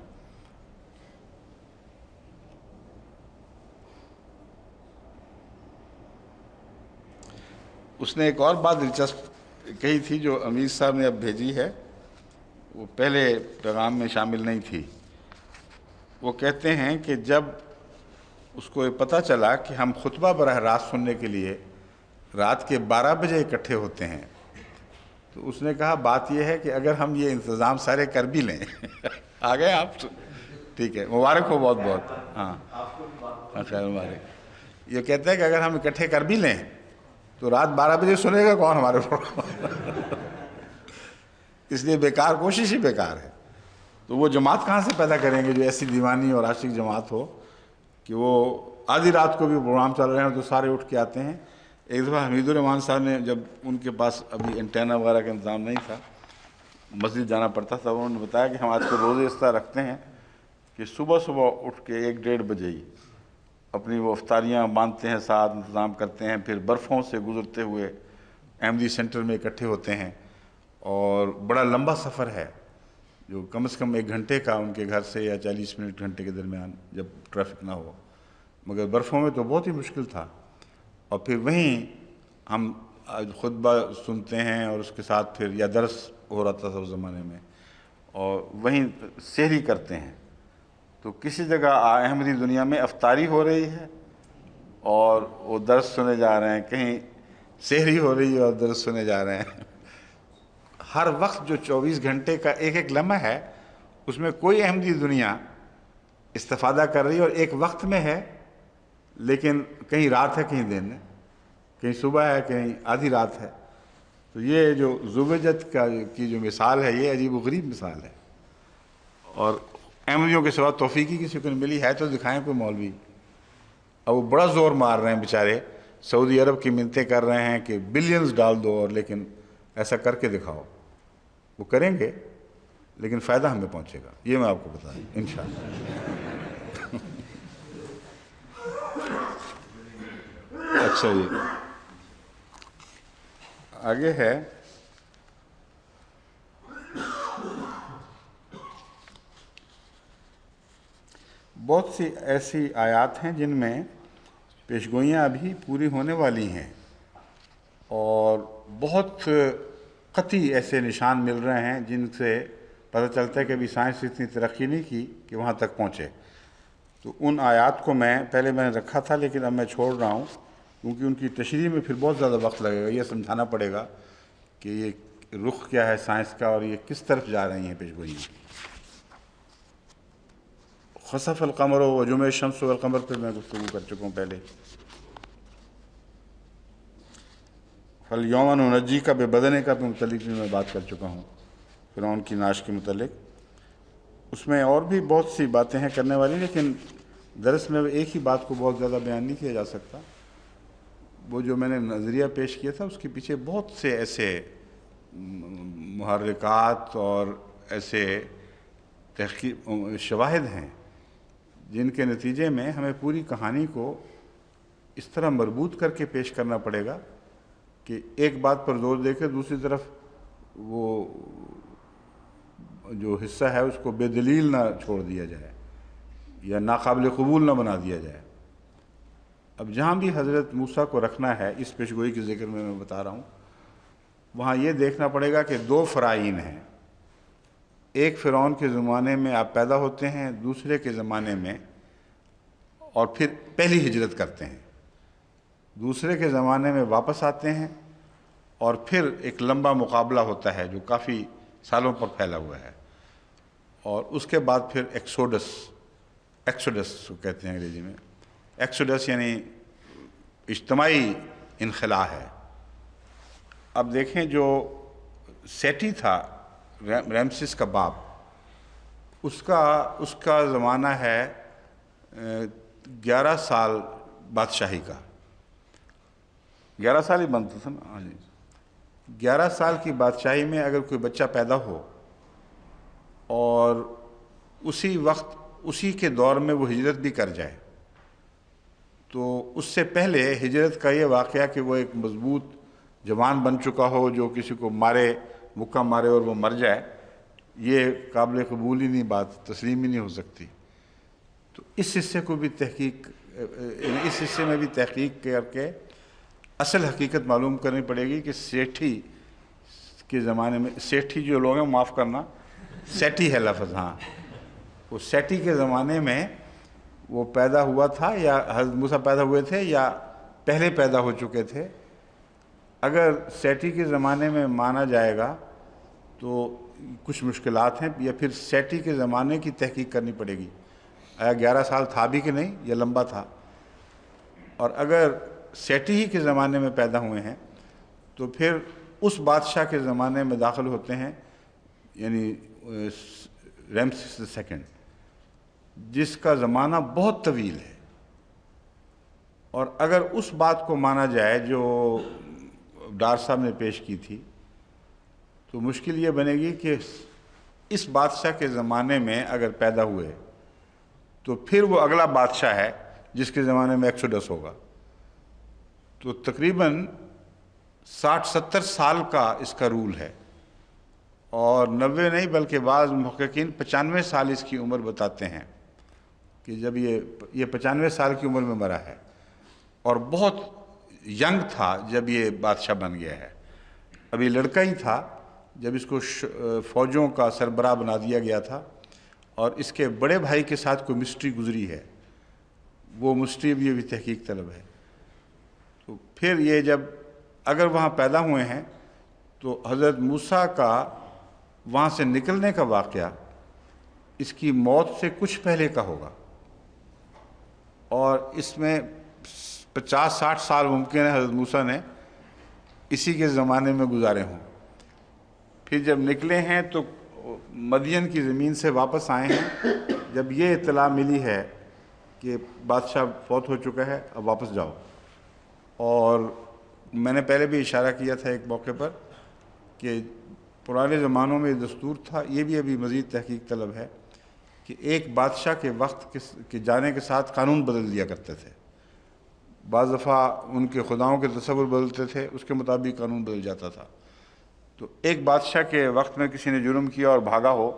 اس نے ایک اور بات دلچسپ کہی تھی جو امیر صاحب نے اب بھیجی ہے، وہ پہلے پیغام میں شامل نہیں تھی۔ وہ کہتے ہیں کہ جب اس کو یہ پتہ چلا کہ ہم خطبہ براہ راست سننے کے لیے رات کے 12 بجے اکٹھے ہوتے ہیں، تو اس نے کہا بات یہ ہے کہ اگر ہم یہ انتظام سارے کر بھی لیں آ گئے آپ؟ ٹھیک ہے، مبارک ہو بہت بہت۔ ہاں خیر مبارک۔ یہ کہتے ہیں کہ اگر ہم اکٹھے کر بھی لیں تو رات 12 بجے سنے گا کون ہمارے پروگرام؟ اس لیے بیکار، کوشش ہی بیکار ہے۔ تو وہ جماعت کہاں سے پیدا کریں گے جو ایسی دیوانی اور عاشق جماعت ہو کہ وہ آدھی رات کو بھی پروگرام چل رہے ہیں تو سارے اٹھ کے آتے ہیں۔ ایک دفعہ حمید الرحمان صاحب نے، جب ان کے پاس ابھی انٹینا وغیرہ کا انتظام نہیں تھا، مسجد جانا پڑتا تھا، انہوں نے بتایا کہ ہم آج کل روزے اس طرح رکھتے ہیں کہ صبح صبح اٹھ کے 1-1:30 بجے ہی اپنی وہ افطاریاں باندھتے ہیں، ساتھ انتظام کرتے ہیں، پھر برفوں سے گزرتے ہوئے احمدی سینٹر میں اکٹھے ہوتے ہیں، اور بڑا لمبا سفر ہے جو کم از کم 1 گھنٹے کا ان کے گھر سے، یا 40 منٹ گھنٹے کے درمیان جب ٹریفک نہ ہو، مگر برفوں میں تو بہت ہی مشکل تھا۔ اور پھر وہیں ہم خطبہ سنتے ہیں، اور اس کے ساتھ پھر یا درس ہو رہا تھا اس زمانے میں، اور وہیں سحری کرتے ہیں۔ تو کسی جگہ احمدی دنیا میں افطاری ہو رہی ہے اور وہ درس سنے جا رہے ہیں، کہیں سحری ہو رہی ہے اور درس سنے جا رہے ہیں۔ ہر وقت جو 24 گھنٹے کا ایک ایک لمحہ ہے، اس میں کوئی احمدی دنیا استفادہ کر رہی ہے، اور ایک وقت میں ہے، لیکن کہیں رات ہے، کہیں دن ہے، کہیں صبح ہے، کہیں آدھی رات ہے۔ تو یہ جو زوجت کی جو مثال ہے، یہ عجیب و غریب مثال ہے۔ اور احمدیوں کے سوا توفیقی کسی کو ملی ہے تو دکھائیں کوئی مولوی۔ اب وہ بڑا زور مار رہے ہیں بیچارے، سعودی عرب کی منتیں کر رہے ہیں کہ بلینز ڈال دو، اور لیکن ایسا کر کے دکھاؤ۔ وہ کریں گے لیکن فائدہ ہمیں پہنچے گا، یہ میں آپ کو بتا دوں انشاءاللہ۔ اچھا جی، آگے ہے بہت سی ایسی آیات ہیں جن میں پیشگوئیاں ابھی پوری ہونے والی ہیں، اور بہت قطعی ایسے نشان مل رہے ہیں جن سے پتہ چلتا ہے کہ ابھی سائنس اتنی ترقی نہیں کی کہ وہاں تک پہنچے۔ تو ان آیات کو پہلے میں نے رکھا تھا، لیکن اب میں چھوڑ رہا ہوں، کیونکہ ان کی تشریح میں پھر بہت زیادہ وقت لگے گا۔ یہ سمجھانا پڑے گا کہ یہ رخ کیا ہے سائنس کا، اور یہ کس طرف جا رہی ہیں پیشگوئیاں۔ خسف القمر و جمع الشمس والقمر پہ میں گفتگو کر چکا ہوں پہلے۔ فالیوم ننجی کا ببدنے کا پہ متعلق بھی میں بات کر چکا ہوں، فرعون کی ناش کے متعلق۔ اس میں اور بھی بہت سی باتیں ہیں کرنے والی، لیکن درس میں ایک ہی بات کو بہت زیادہ بیان نہیں کیا جا سکتا۔ وہ جو میں نے نظریہ پیش کیا تھا، اس کے پیچھے بہت سے ایسے محرکات اور ایسے تحقیق شواہد ہیں جن کے نتیجے میں ہمیں پوری کہانی کو اس طرح مربوط کر کے پیش کرنا پڑے گا کہ ایک بات پر زور دے کے دوسری طرف وہ جو حصہ ہے اس کو بے دلیل نہ چھوڑ دیا جائے یا ناقابل قبول نہ بنا دیا جائے۔ اب جہاں بھی حضرت موسیٰ کو رکھنا ہے، اس پیشگوئی کے ذکر میں بتا رہا ہوں، وہاں یہ دیکھنا پڑے گا کہ 2 فرعین ہیں۔ ایک فرعون کے زمانے میں آپ پیدا ہوتے ہیں، دوسرے کے زمانے میں، اور پھر پہلی ہجرت کرتے ہیں، دوسرے کے زمانے میں واپس آتے ہیں، اور پھر ایک لمبا مقابلہ ہوتا ہے جو کافی سالوں پر پھیلا ہوا ہے، اور اس کے بعد پھر ایکسوڈس کو کہتے ہیں انگریزی میں۔ ایکسوڈس یعنی اجتماعی انخلاء ہے۔ اب دیکھیں، جو سیٹی تھا ریمسس کا باپ، اس کا زمانہ ہے 11 سال بادشاہی کا۔ 11 سال ہی بنتا تھا نا؟ ہاں جی۔ 11 سال کی بادشاہی میں اگر کوئی بچہ پیدا ہو اور اسی وقت اسی کے دور میں وہ ہجرت بھی کر جائے، تو اس سے پہلے ہجرت کا یہ واقعہ کہ وہ ایک مضبوط جوان بن چکا ہو جو کسی کو مارے، مکہ مارے اور وہ مر جائے، یہ قابل قبول ہی نہیں، بات تسلیم ہی نہیں ہو سکتی۔ تو اس حصے کو بھی اس حصے میں بھی تحقیق کر کے اصل حقیقت معلوم کرنی پڑے گی کہ سیٹھی کے زمانے میں سیٹھی جو لوگ ہیں معاف کرنا، سیٹی ہے لفظ، ہاں، وہ سیٹی کے زمانے میں وہ پیدا ہوا تھا یا حضرت موسیٰ پیدا ہوئے تھے یا پہلے پیدا ہو چکے تھے؟ اگر سیٹی کے زمانے میں مانا جائے گا تو کچھ مشکلات ہیں، یا پھر سیٹی کے زمانے کی تحقیق کرنی پڑے گی، آیا 11 سال تھا بھی کہ نہیں یا لمبا تھا؟ اور اگر سیٹی ہی کے زمانے میں پیدا ہوئے ہیں تو پھر اس بادشاہ کے زمانے میں داخل ہوتے ہیں، یعنی رمسیس II، جس کا زمانہ بہت طویل ہے۔ اور اگر اس بات کو مانا جائے جو ڈار صاحب نے پیش کی تھی، تو مشکل یہ بنے گی کہ اس بادشاہ کے زمانے میں اگر پیدا ہوئے تو پھر وہ اگلا بادشاہ ہے جس کے زمانے میں ایکسوڈس ہوگا، تو تقریباً 60-70 سال کا اس کا رول ہے، اور 90 نہیں بلکہ بعض محققین 95 سال اس کی عمر بتاتے ہیں کہ جب یہ 95 سال کی عمر میں مرا ہے، اور بہت ینگ تھا جب یہ بادشاہ بن گیا ہے، ابھی لڑکا ہی تھا جب اس کو فوجوں کا سربراہ بنا دیا گیا تھا، اور اس کے بڑے بھائی کے ساتھ کوئی مسٹری گزری ہے، وہ مسٹری بھی تحقیق طلب ہے۔ تو پھر یہ جب اگر وہاں پیدا ہوئے ہیں تو حضرت موسیٰ کا وہاں سے نکلنے کا واقعہ اس کی موت سے کچھ پہلے کا ہوگا، اور اس میں 50-60 سال ممکن ہے حضرت موسیٰ نے اسی کے زمانے میں گزارے ہوں۔ پھر جب نکلے ہیں تو مدین کی زمین سے واپس آئے ہیں، جب یہ اطلاع ملی ہے کہ بادشاہ فوت ہو چکا ہے، اب واپس جاؤ۔ اور میں نے پہلے بھی اشارہ کیا تھا ایک موقع پر کہ پرانے زمانوں میں دستور تھا، یہ بھی ابھی مزید تحقیق طلب ہے، کہ ایک بادشاہ کے وقت کے جانے کے ساتھ قانون بدل دیا کرتے تھے۔ بعض دفعہ ان کے خداؤں کے تصور بدلتے تھے، اس کے مطابق قانون بدل جاتا تھا۔ تو ایک بادشاہ کے وقت میں کسی نے جرم کیا اور بھاگا ہو،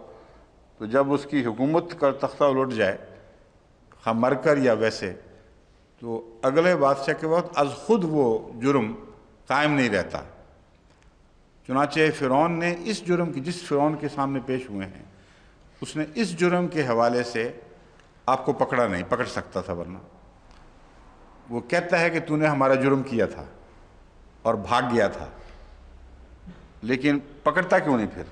تو جب اس کی حکومت کا تختہ الٹ جائے، خواہ مر کر یا ویسے، تو اگلے بادشاہ کے وقت از خود وہ جرم قائم نہیں رہتا۔ چنانچہ فرعون نے اس جرم کی، جس فرعون کے سامنے پیش ہوئے ہیں، اس نے اس جرم کے حوالے سے آپ کو پکڑا نہیں، پکڑ سکتا تھا، ورنہ وہ کہتا ہے کہ تو نے ہمارا جرم کیا تھا اور بھاگ گیا تھا، لیکن پکڑتا کیوں نہیں؟ پھر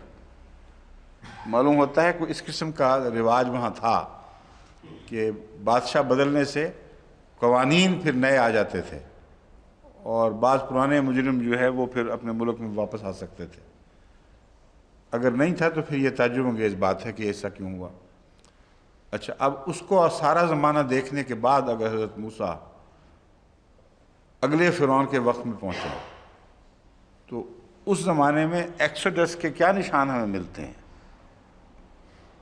معلوم ہوتا ہے کہ اس قسم کا رواج وہاں تھا کہ بادشاہ بدلنے سے قوانین پھر نئے آ جاتے تھے، اور بعض پرانے مجرم جو ہے وہ پھر اپنے ملک میں واپس آ سکتے تھے۔ اگر نہیں تھا تو پھر یہ تعجب انگیز بات ہے کہ ایسا کیوں ہوا۔ اچھا، اب اس کو سارا زمانہ دیکھنے کے بعد اگر حضرت موسیٰ اگلے فرعون کے وقت میں پہنچے تو اس زمانے میں ایکسوڈس کے کیا نشان ہمیں ملتے ہیں،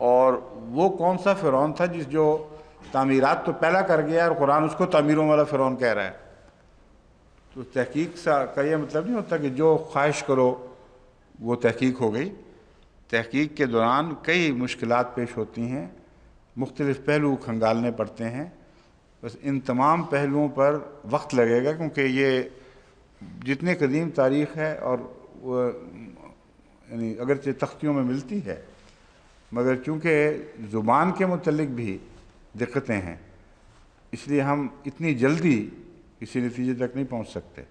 اور وہ کون سا فرعون تھا جو تعمیرات تو پہلا کر گیا اور قرآن اس کو تعمیروں والا فرعون کہہ رہا ہے؟ تو تحقیق کا یہ مطلب نہیں ہوتا کہ جو خواہش کرو وہ تحقیق ہو گئی۔ تحقیق کے دوران کئی مشکلات پیش ہوتی ہیں، مختلف پہلو کھنگالنے پڑتے ہیں، بس ان تمام پہلوؤں پر وقت لگے گا، کیونکہ یہ جتنے قدیم تاریخ ہے، اور وہ یعنی اگرچہ تختیوں میں ملتی ہے، مگر چونکہ زبان کے متعلق بھی دقتیں ہیں، اس لیے ہم اتنی جلدی کسی نتیجے تک نہیں پہنچ سکتے،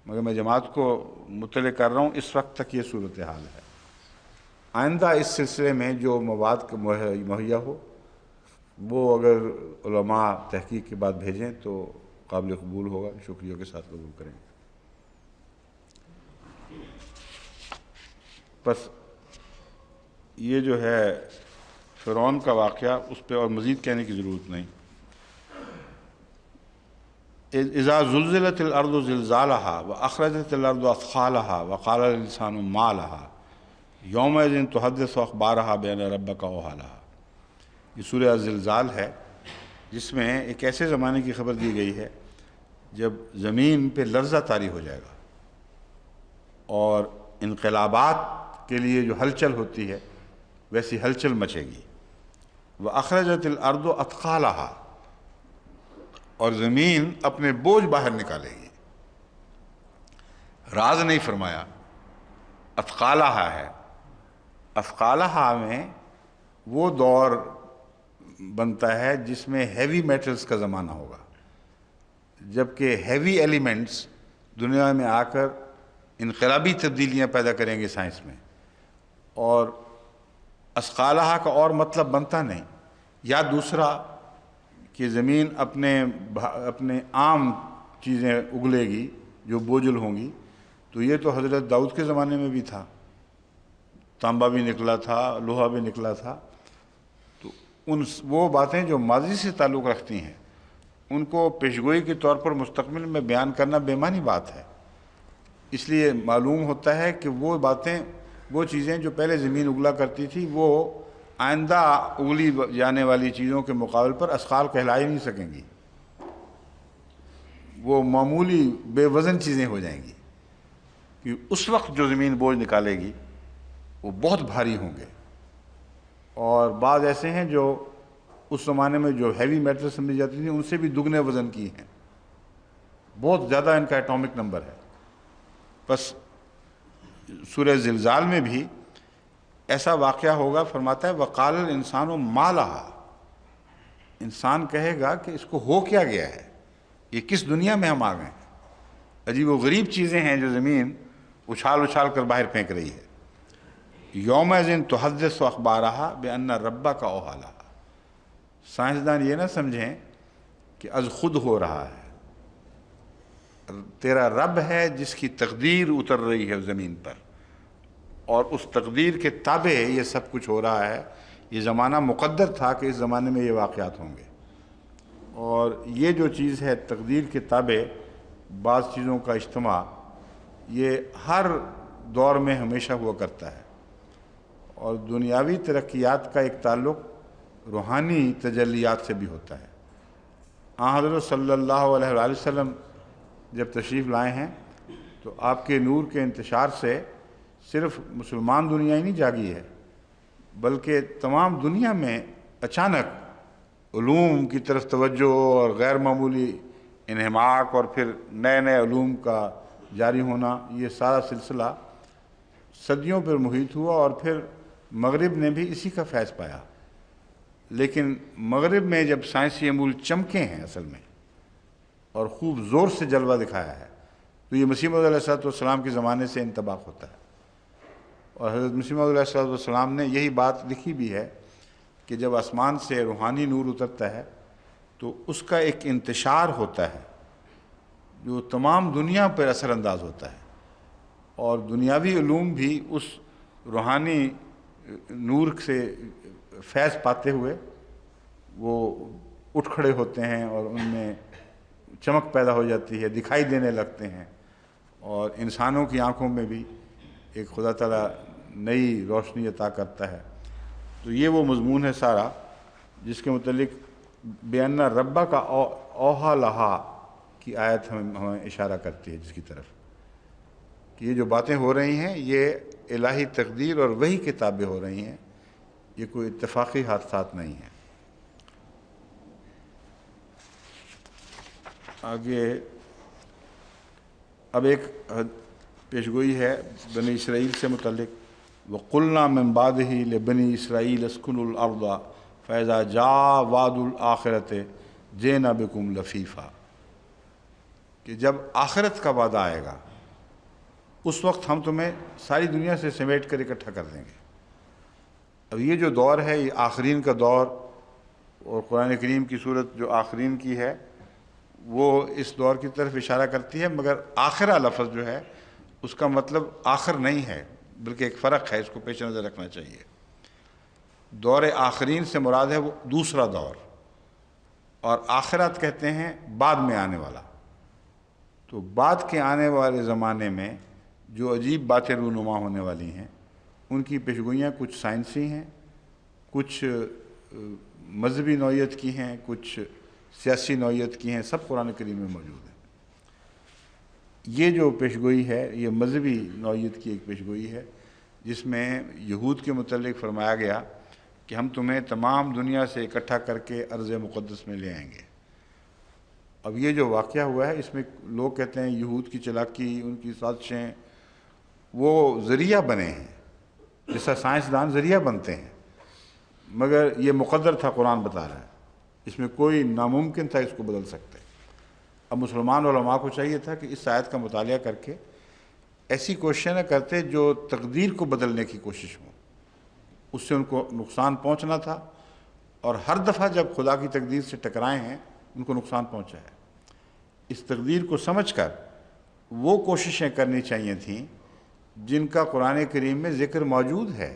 مگر میں جماعت کو مطلع کر رہا ہوں اس وقت تک یہ صورتحال ہے۔ آئندہ اس سلسلے میں جو مواد مہیا ہو وہ اگر علماء تحقیق کے بعد بھیجیں تو قابل قبول ہوگا، شکریہ کے ساتھ قبول کریں گے۔ بس یہ جو ہے فرعون کا واقعہ، اس پہ اور مزید کہنے کی ضرورت نہیں۔ اذا زلزلت الارض زلزالها واخرجت الارض اثقالها وقال الانسان ما لها یومئذ تحدث اخبارها بان ربک اوحی لها۔ یہ سورہ الزلزال ہے، جس میں ایک ایسے زمانے کی خبر دی گئی ہے جب زمین پہ لرزہ طاری ہو جائے گا، اور انقلابات کے لیے جو ہلچل ہوتی ہے ویسی ہلچل مچے گی۔ وَأَخْرَجَتِ الْأَرْضُ أَثْقَالَهَا، اور زمین اپنے بوجھ باہر نکالے گی۔ راز نہیں فرمایا، اثقالہا ہے. اثقالہا میں وہ دور بنتا ہے جس میں ہیوی میٹلز کا زمانہ ہوگا، جبکہ ہیوی ایلیمنٹس دنیا میں آ کر انقلابی تبدیلیاں پیدا کریں گے سائنس میں. اور اثقالہا کا اور مطلب بنتا نہیں. یا دوسرا کہ زمین اپنے عام چیزیں اگلے گی جو بوجھل ہوں گی، تو یہ تو حضرت داؤد کے زمانے میں بھی تھا، تانبا بھی نکلا تھا، لوہا بھی نکلا تھا. تو وہ باتیں جو ماضی سے تعلق رکھتی ہیں ان کو پیشگوئی کے طور پر مستقبل میں بیان کرنا بے معنی بات ہے. اس لیے معلوم ہوتا ہے کہ وہ چیزیں جو پہلے زمین اگلا کرتی تھی وہ آئندہ اگلی جانے والی چیزوں کے مقابل پر اثقال کہلا ہی نہیں سکیں گی. وہ معمولی بے وزن چیزیں ہو جائیں گی، کہ اس وقت جو زمین بوجھ نکالے گی وہ بہت بھاری ہوں گے. اور بعض ایسے ہیں جو اس زمانے میں جو ہیوی میٹل سمجھی جاتی تھی ان سے بھی دگنے وزن کی ہیں، بہت زیادہ ان کا ایٹامک نمبر ہے. بس سورہ زلزال میں بھی ایسا واقعہ ہوگا. فرماتا ہے وقال الانسان ما لہا، انسان کہے گا کہ اس کو ہو کیا گیا ہے، یہ کس دنیا میں ہم آ گئے ہیں. عجیب و غریب چیزیں ہیں جو زمین اچھال کر باہر پھینک رہی ہے. یومئذ تحدث اخبارہا بان ربک اوحی لہا. سائنسدان یہ نہ سمجھیں کہ از خود ہو رہا ہے، تیرا رب ہے جس کی تقدیر اتر رہی ہے زمین پر، اور اس تقدیر کے تابع یہ سب کچھ ہو رہا ہے. یہ زمانہ مقدر تھا کہ اس زمانے میں یہ واقعات ہوں گے. اور یہ جو چیز ہے تقدیر کے تابع بعض چیزوں کا اجتماع، یہ ہر دور میں ہمیشہ ہوا کرتا ہے. اور دنیاوی ترقیات کا ایک تعلق روحانی تجلیات سے بھی ہوتا ہے. حضرت صلی اللہ علیہ وآلہ وسلم جب تشریف لائے ہیں تو آپ کے نور کے انتشار سے صرف مسلمان دنیا ہی نہیں جاگی ہے، بلکہ تمام دنیا میں اچانک علوم کی طرف توجہ اور غیر معمولی انہماک اور پھر نئے علوم کا جاری ہونا، یہ سارا سلسلہ صدیوں پر محیط ہوا. اور پھر مغرب نے بھی اسی کا فیض پایا. لیکن مغرب میں جب سائنسی امور چمکے ہیں اصل میں اور خوب زور سے جلوہ دکھایا ہے، تو یہ مسیح موعود علیہ السلام کے زمانے سے انطباق ہوتا ہے. اور حضرت مسیح موعود علیہ السلام نے یہی بات لکھی بھی ہے کہ جب آسمان سے روحانی نور اترتا ہے تو اس کا ایک انتشار ہوتا ہے جو تمام دنیا پر اثر انداز ہوتا ہے. اور دنیاوی علوم بھی اس روحانی نور سے فیض پاتے ہوئے وہ اٹھ کھڑے ہوتے ہیں اور ان میں چمک پیدا ہو جاتی ہے، دکھائی دینے لگتے ہیں. اور انسانوں کی آنکھوں میں بھی ایک خدا تعالیٰ نئی روشنی عطا کرتا ہے. تو یہ وہ مضمون ہے سارا جس کے متعلق بِأَنَّ رَبَّكَ أَوْحَىٰ لَهَا کی آیت ہمیں اشارہ کرتی ہے، جس کی طرف کہ یہ جو باتیں ہو رہی ہیں یہ الہی تقدیر اور وحی کے تابع ہو رہی ہیں، یہ کوئی اتفاقی حادثات نہیں ہیں. آگے اب ایک پیشگوئی ہے بنی اسرائیل سے متعلق. وَقُلْنَا مِن بَعْدِهِ لِبَنِي إِسْرَائِيلَ اسْكُنُوا الْأَرْضَ فَإِذَا جَاءَ وَعْدُ الْآخِرَةِ جِئْنَا بِكُمْ لَفِيفًا. کہ جب آخرت کا وعدہ آئے گا اس وقت ہم تمہیں ساری دنیا سے سمیٹ کر اکٹھا کر دیں گے. اب یہ جو دور ہے یہ آخرین کا دور، اور قرآن کریم کی صورت جو آخرین کی ہے وہ اس دور کی طرف اشارہ کرتی ہے. مگر آخرہ لفظ جو ہے اس کا مطلب آخر نہیں ہے، بلکہ ایک فرق ہے، اس کو پیش نظر رکھنا چاہیے. دور آخرین سے مراد ہے وہ دوسرا دور، اور آخرت کہتے ہیں بعد میں آنے والا. تو بعد کے آنے والے زمانے میں جو عجیب باتیں رونما ہونے والی ہیں ان کی پیشگوئیاں کچھ سائنسی ہیں، کچھ مذہبی نوعیت کی ہیں، کچھ سیاسی نوعیت کی ہیں، سب قرآن کریم میں موجود ہیں. یہ جو پیشگوئی ہے یہ مذہبی نوعیت کی ایک پیشگوئی ہے جس میں یہود کے متعلق فرمایا گیا کہ ہم تمہیں تمام دنیا سے اکٹھا کر کے ارض مقدس میں لے آئیں گے. اب یہ جو واقعہ ہوا ہے اس میں لوگ کہتے ہیں یہود کی چالاکی، ان کی سازشیں وہ ذریعہ بنے ہیں، جیسا سائنسدان ذریعہ بنتے ہیں، مگر یہ مقدر تھا، قرآن بتا رہا ہے، اس میں کوئی ناممکن تھا اس کو بدل سکتے۔ اب مسلمان علماء کو چاہیے تھا کہ اس آیت کا مطالعہ کر کے ایسی کوششیں نہ کرتے جو تقدیر کو بدلنے کی کوشش ہو، اس سے ان کو نقصان پہنچنا تھا، اور ہر دفعہ جب خدا کی تقدیر سے ٹکرائے ہیں ان کو نقصان پہنچا ہے۔ اس تقدیر کو سمجھ کر وہ کوششیں کرنی چاہیے تھیں جن کا قرآن کریم میں ذکر موجود ہے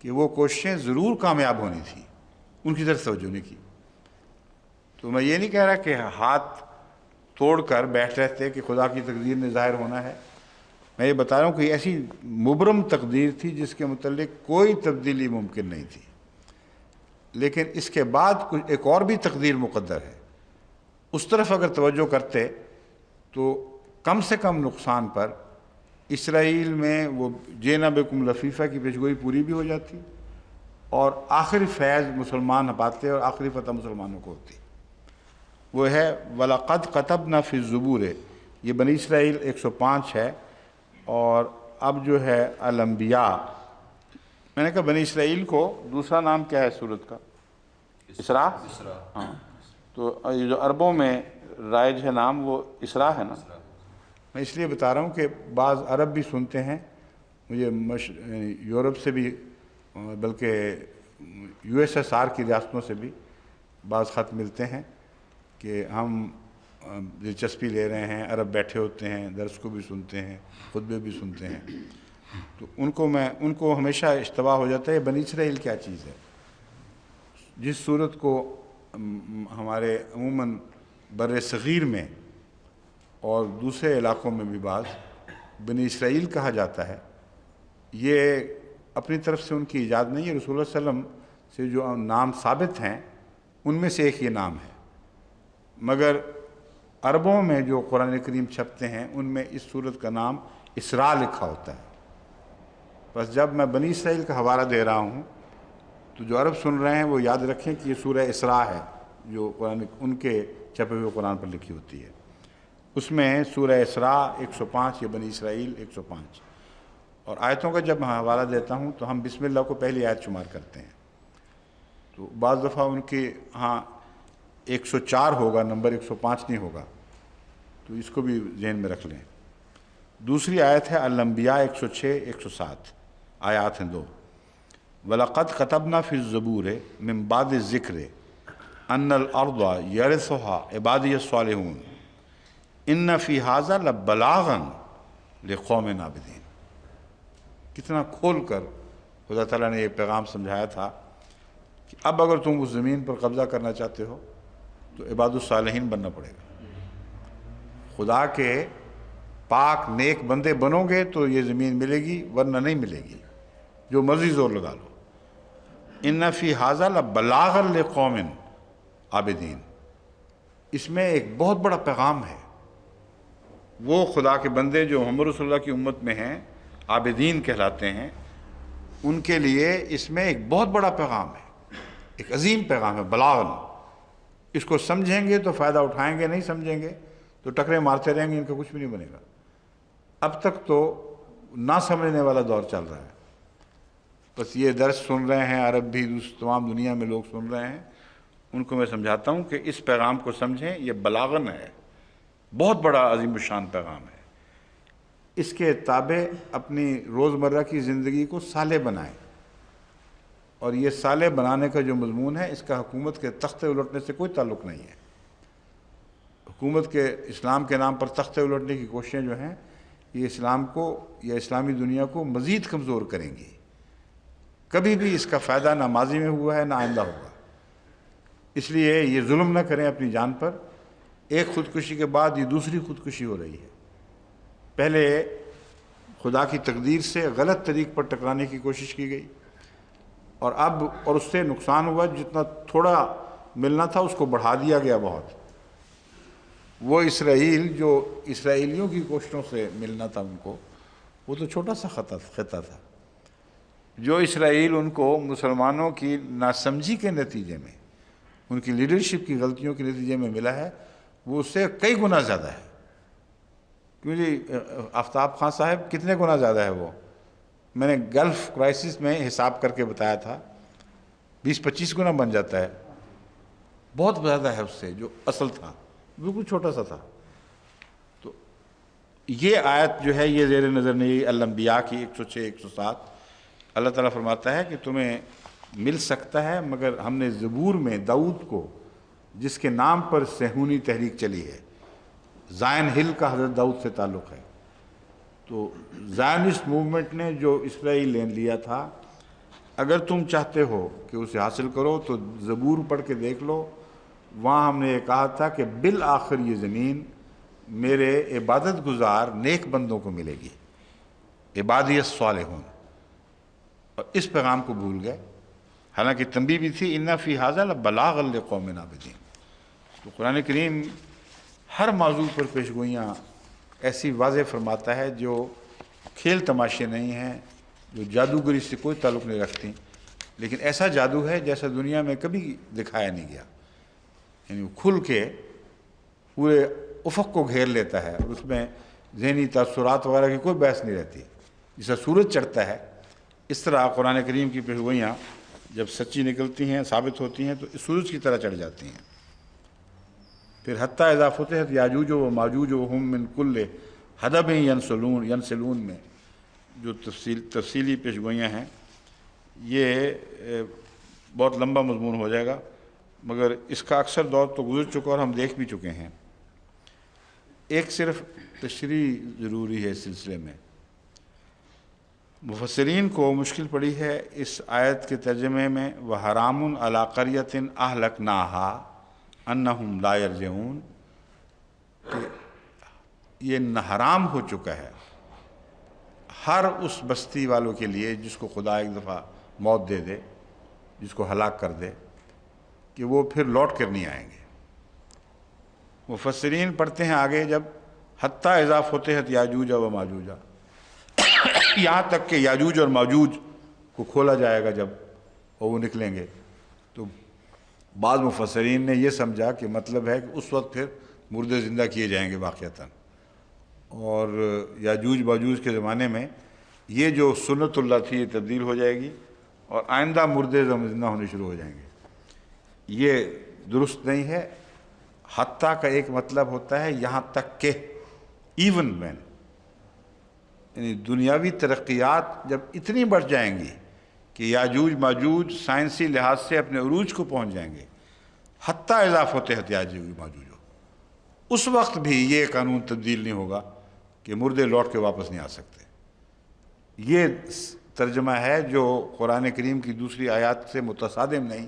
کہ وہ کوششیں ضرور کامیاب ہونی تھیں، ان کی طرف توجہ نہیں کی۔ تو میں یہ نہیں کہہ رہا کہ ہاتھ توڑ کر بیٹھ رہتے کہ خدا کی تقدیر نے ظاہر ہونا ہے، میں یہ بتا رہا ہوں کہ ایسی مبرم تقدیر تھی جس کے متعلق کوئی تبدیلی ممکن نہیں تھی، لیکن اس کے بعد کچھ ایک اور بھی تقدیر مقدر ہے، اس طرف اگر توجہ کرتے تو کم سے کم نقصان پر اسرائیل میں وہ جینا بکم لفیفہ کی پیشگوئی پوری بھی ہو جاتی، اور آخری فیض مسلمان پاتے اور آخری فتح مسلمانوں کو ہوتی۔ وہ ہے وَلَقَدْ كَتَبْنَا فِي الزُّبُورِ، یہ بنی اسرائیل 105 ہے، اور اب جو ہے الانبیاء، میں نے کہا بنی اسرائیل کو دوسرا نام کیا ہے سورت کا؟ اسراء۔ ہاں، تو یہ جو عربوں میں رائج ہے نام وہ اسراء ہے نا۔ میں اس لیے بتا رہا ہوں کہ بعض عرب بھی سنتے ہیں، مجھے یورپ سے بھی، بلکہ USSR کی ریاستوں سے بھی بعض خط ملتے ہیں کہ ہم دلچسپی لے رہے ہیں، عرب بیٹھے ہوتے ہیں، درس کو بھی سنتے ہیں، خطبے بھی سنتے ہیں، تو ان کو ہمیشہ اشتباہ ہو جاتا ہے بنی اسرائیل کیا چیز ہے۔ جس صورت کو ہمارے عموماً بر صغیر میں اور دوسرے علاقوں میں بھی بعض بنی اسرائیل کہا جاتا ہے، یہ اپنی طرف سے ان کی ایجاد نہیں ہے، رسول اللہ صلی اللہ علیہ وسلم سے جو نام ثابت ہیں ان میں سے ایک یہ نام ہے، مگر عربوں میں جو قرآن کریم چھپتے ہیں ان میں اس سورت کا نام اسراء لکھا ہوتا ہے۔ بس جب میں بنی اسرائیل کا حوالہ دے رہا ہوں تو جو عرب سن رہے ہیں وہ یاد رکھیں کہ یہ سورہ اسراء ہے جو قرآن ان کے چھپے ہوئے قرآن پر لکھی ہوتی ہے۔ اس میں سورہ اسراء 105، یہ بنی اسرائیل 105، اور آیتوں کا جب میں حوالہ دیتا ہوں تو ہم بسم اللہ کو پہلی آیت شمار کرتے ہیں، تو بعض دفعہ ان کے ہاں 104 ہوگا، نمبر 105 نہیں ہوگا، تو اس کو بھی ذہن میں رکھ لیں۔ دوسری آیت ہے الانبیاء 106 107، آیات ہیں دو۔ وَلَقَدْ كَتَبْنَا فِي الزُّبُورِ مِن بَعْدِ الذِّكْرِ أَنَّ الْأَرْضَ يَرِثُهَا عِبَادِيَ الصَّالِحُونَ إِنَّ فِي هَذَا لَبَلَاغًا لِقَوْمٍ عَابِدِينَ۔ کتنا کھول کر خدا تعالیٰ نے یہ پیغام سمجھایا تھا کہ اب اگر تم اس زمین پر قبضہ کرنا چاہتے ہو تو عباد الصالحین بننا پڑے گا، خدا کے پاک نیک بندے بنو گے تو یہ زمین ملے گی، ورنہ نہیں ملے گی، جو مرضی زور لگا لو۔ ان فی ھذا لبلاغا لقوم عابدین، اس میں ایک بہت بڑا پیغام ہے، وہ خدا کے بندے جو محمد رسول اللہ کی امت میں ہیں، عابدین کہلاتے ہیں، ان کے لیے اس میں ایک بہت بڑا پیغام ہے، ایک عظیم پیغام ہے، بلاغن۔ اس کو سمجھیں گے تو فائدہ اٹھائیں گے، نہیں سمجھیں گے تو ٹکرے مارتے رہیں گے، ان کا کچھ بھی نہیں بنے گا۔ اب تک تو نہ سمجھنے والا دور چل رہا ہے، بس یہ درس سن رہے ہیں عرب بھی، تمام دنیا میں لوگ سن رہے ہیں، ان کو میں سمجھاتا ہوں کہ اس پیغام کو سمجھیں، یہ بلاغن ہے، بہت بڑا عظیم الشان پیغام ہے۔ اس کے تابع اپنی روزمرہ کی زندگی کو صالح بنائیں، اور یہ صالح بنانے کا جو مضمون ہے اس کا حکومت کے تختے الٹنے سے کوئی تعلق نہیں ہے۔ حکومت کے اسلام کے نام پر تختے الٹنے کی کوششیں جو ہیں یہ اسلام کو یا اسلامی دنیا کو مزید کمزور کریں گی، کبھی بھی اس کا فائدہ نہ ماضی میں ہوا ہے نہ آئندہ ہوگا۔ اس لیے یہ ظلم نہ کریں اپنی جان پر، ایک خودکشی کے بعد یہ دوسری خودکشی ہو رہی ہے۔ پہلے خدا کی تقدیر سے غلط طریق پر ٹکرانے کی کوشش کی گئی، اور اس سے نقصان ہوا، جتنا تھوڑا ملنا تھا اس کو بڑھا دیا گیا بہت۔ وہ اسرائیل جو اسرائیلیوں کی کوششوں سے ملنا تھا ان کو، وہ تو چھوٹا سا خطہ تھا۔ جو اسرائیل ان کو مسلمانوں کی ناسمجھی کے نتیجے میں، ان کی لیڈرشپ کی غلطیوں کے نتیجے میں ملا ہے، وہ اس سے کئی گنا زیادہ ہے۔ کیوں جی آفتاب خان صاحب کتنے گنا زیادہ ہے وہ؟ میں نے گلف کرائسس میں حساب کر کے بتایا تھا 20-25 گنا بن جاتا ہے، بہت زیادہ ہے اس سے جو اصل تھا، بالکل چھوٹا سا تھا۔ تو یہ آیت جو ہے یہ زیر نظر نہیں، الانبیاء کی 106 107 اللہ تعالیٰ فرماتا ہے کہ تمہیں مل سکتا ہے، مگر ہم نے زبور میں داؤد کو، جس کے نام پر صہیونی تحریک چلی ہے، زائن ہل کا حضرت داؤد سے تعلق ہے، تو زائنسٹ موومنٹ نے جو اسرائیل لیا تھا، اگر تم چاہتے ہو کہ اسے حاصل کرو تو زبور پڑھ کے دیکھ لو، وہاں ہم نے یہ کہا تھا کہ بالآخر یہ زمین میرے عبادت گزار نیک بندوں کو ملے گی، عبادی الصالحون، اور اس پیغام کو بھول گئے، حالانکہ تنبیہ بھی تھی ان فی ھذا لبلاغا لقوم عابدین۔ تو قرآن کریم ہر موضوع پر پیشگوئیاں ایسی واضح فرماتا ہے جو کھیل تماشے نہیں ہیں، جو جادوگری سے کوئی تعلق نہیں رکھتی، لیکن ایسا جادو ہے جیسا دنیا میں کبھی دکھایا نہیں گیا، یعنی وہ کھل کے پورے افق کو گھیر لیتا ہے، اور اس میں ذہنی تاثرات وغیرہ کی کوئی بحث نہیں رہتی۔ جیسا سورج چڑھتا ہے اس طرح قرآن کریم کی پیشگوئیاں جب سچی نکلتی ہیں، ثابت ہوتی ہیں، تو سورج کی طرح چڑھ جاتی ہیں۔ پھر حتیٰ اذا فتحت یاجوج و ماجوج وہم من کل حدب ینسلون میں جو تفصیلی پیشگوئیاں ہیں، یہ بہت لمبا مضمون ہو جائے گا، مگر اس کا اکثر دور تو گزر چکا اور ہم دیکھ بھی چکے ہیں۔ ایک صرف تشریح ضروری ہے اس سلسلے میں، مفسرین کو مشکل پڑی ہے اس آیت کے ترجمے میں وَحَرَامٌ عَلَىٰ قَرْيَةٍ أَهْلَكْنَاهَا أَنَّهُمْ لَا يَرْجِعُونَ، کہ یہ حرام ہو چکا ہے ہر اس بستی والوں کے لیے جس کو خدا ایک دفعہ موت دے دے، جس کو ہلاک کر دے، کہ وہ پھر لوٹ کر نہیں آئیں گے۔ مفسرین پڑھتے ہیں آگے جب حتیٰ اذا فتحت یاجوج و ماجوج، یہاں تک کہ یاجوج اور ماجوج کو کھولا جائے گا جب اور وہ نکلیں گے، تو بعض مفسرین نے یہ سمجھا کہ مطلب ہے کہ اس وقت پھر مردے زندہ کیے جائیں گے واقعتاً، اور یاجوج ماجوج کے زمانے میں یہ جو سنت اللہ تھی یہ تبدیل ہو جائے گی اور آئندہ مردے زندہ ہونے شروع ہو جائیں گے۔ یہ درست نہیں ہے۔ حتیٰ کا ایک مطلب ہوتا ہے یہاں تک کہ، ایون وین، یعنی دنیاوی ترقیات جب اتنی بڑھ جائیں گی کہ یاجوج ماجوج سائنسی لحاظ سے اپنے عروج کو پہنچ جائیں گے، حتیٰ اذا فتحت یاجوج ماجوج، اس وقت بھی یہ قانون تبدیل نہیں ہوگا کہ مردے لوٹ کے واپس نہیں آ سکتے۔ یہ ترجمہ ہے جو قرآن کریم کی دوسری آیات سے متصادم نہیں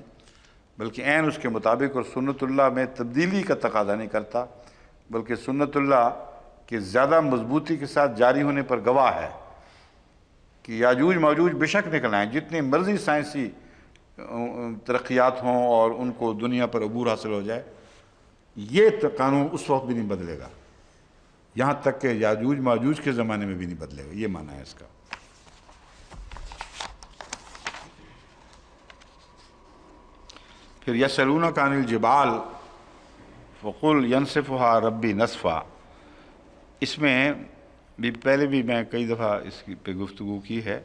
بلکہ عین اس کے مطابق، اور سنت اللہ میں تبدیلی کا تقاضا نہیں کرتا، بلکہ سنت اللہ کے زیادہ مضبوطی کے ساتھ جاری ہونے پر گواہ ہے کہ یاجوج ماجوج بے شک نکل آئیں، جتنی مرضی سائنسی ترقیات ہوں اور ان کو دنیا پر عبور حاصل ہو جائے، یہ قانون اس وقت بھی نہیں بدلے گا، یہاں تک کہ یاجوج ماجوج کے زمانے میں بھی نہیں بدلے گا۔ یہ معنی ہے اس کا۔ پھر یسألونک عن الجبال فقل ینسفها ربی نسفا، اس میں بھی پہلے بھی میں کئی دفعہ اس پہ گفتگو کی ہے۔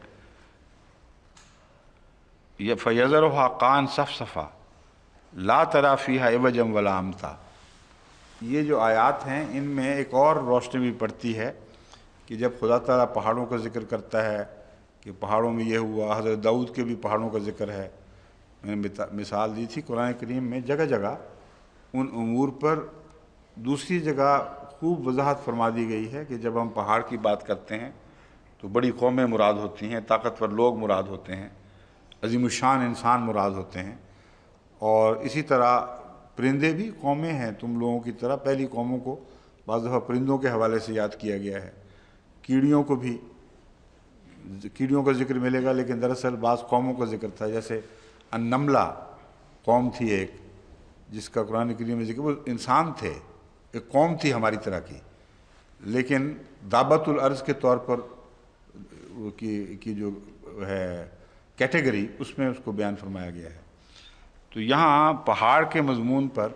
فَيَذَرُهَا قَاعًا صَفْصَفًا لَا تَرَىٰ فِيهَا عِوَجًا وَلَا أَمْتًا، یہ جو آیات ہیں ان میں ایک اور روشنی بھی پڑتی ہے کہ جب خدا تعالیٰ پہاڑوں کا ذکر کرتا ہے کہ پہاڑوں میں یہ ہوا، حضرت داؤد کے بھی پہاڑوں کا ذکر ہے، میں نے مثال دی تھی قرآن کریم میں جگہ جگہ ان امور پر دوسری جگہ خوب وضاحت فرما دی گئی ہے کہ جب ہم پہاڑ کی بات کرتے ہیں تو بڑی قومیں مراد ہوتی ہیں، طاقتور لوگ مراد ہوتے ہیں، عظیم الشان انسان مراد ہوتے ہیں، اور اسی طرح پرندے بھی قومیں ہیں تم لوگوں کی طرح، پہلی قوموں کو بعض دفعہ پرندوں کے حوالے سے یاد کیا گیا ہے، کیڑیوں کو بھی کیڑیوں کا ذکر ملے گا، لیکن دراصل بعض قوموں کا ذکر تھا، جیسے النملہ قوم تھی ایک جس کا قرآن کریم میں ذکر، وہ انسان تھے، ایک قوم تھی ہماری طرح کی، لیکن دابت الارض کے طور پر کی جو ہے کیٹیگری، اس میں اس کو بیان فرمایا گیا ہے۔ تو یہاں پہاڑ کے مضمون پر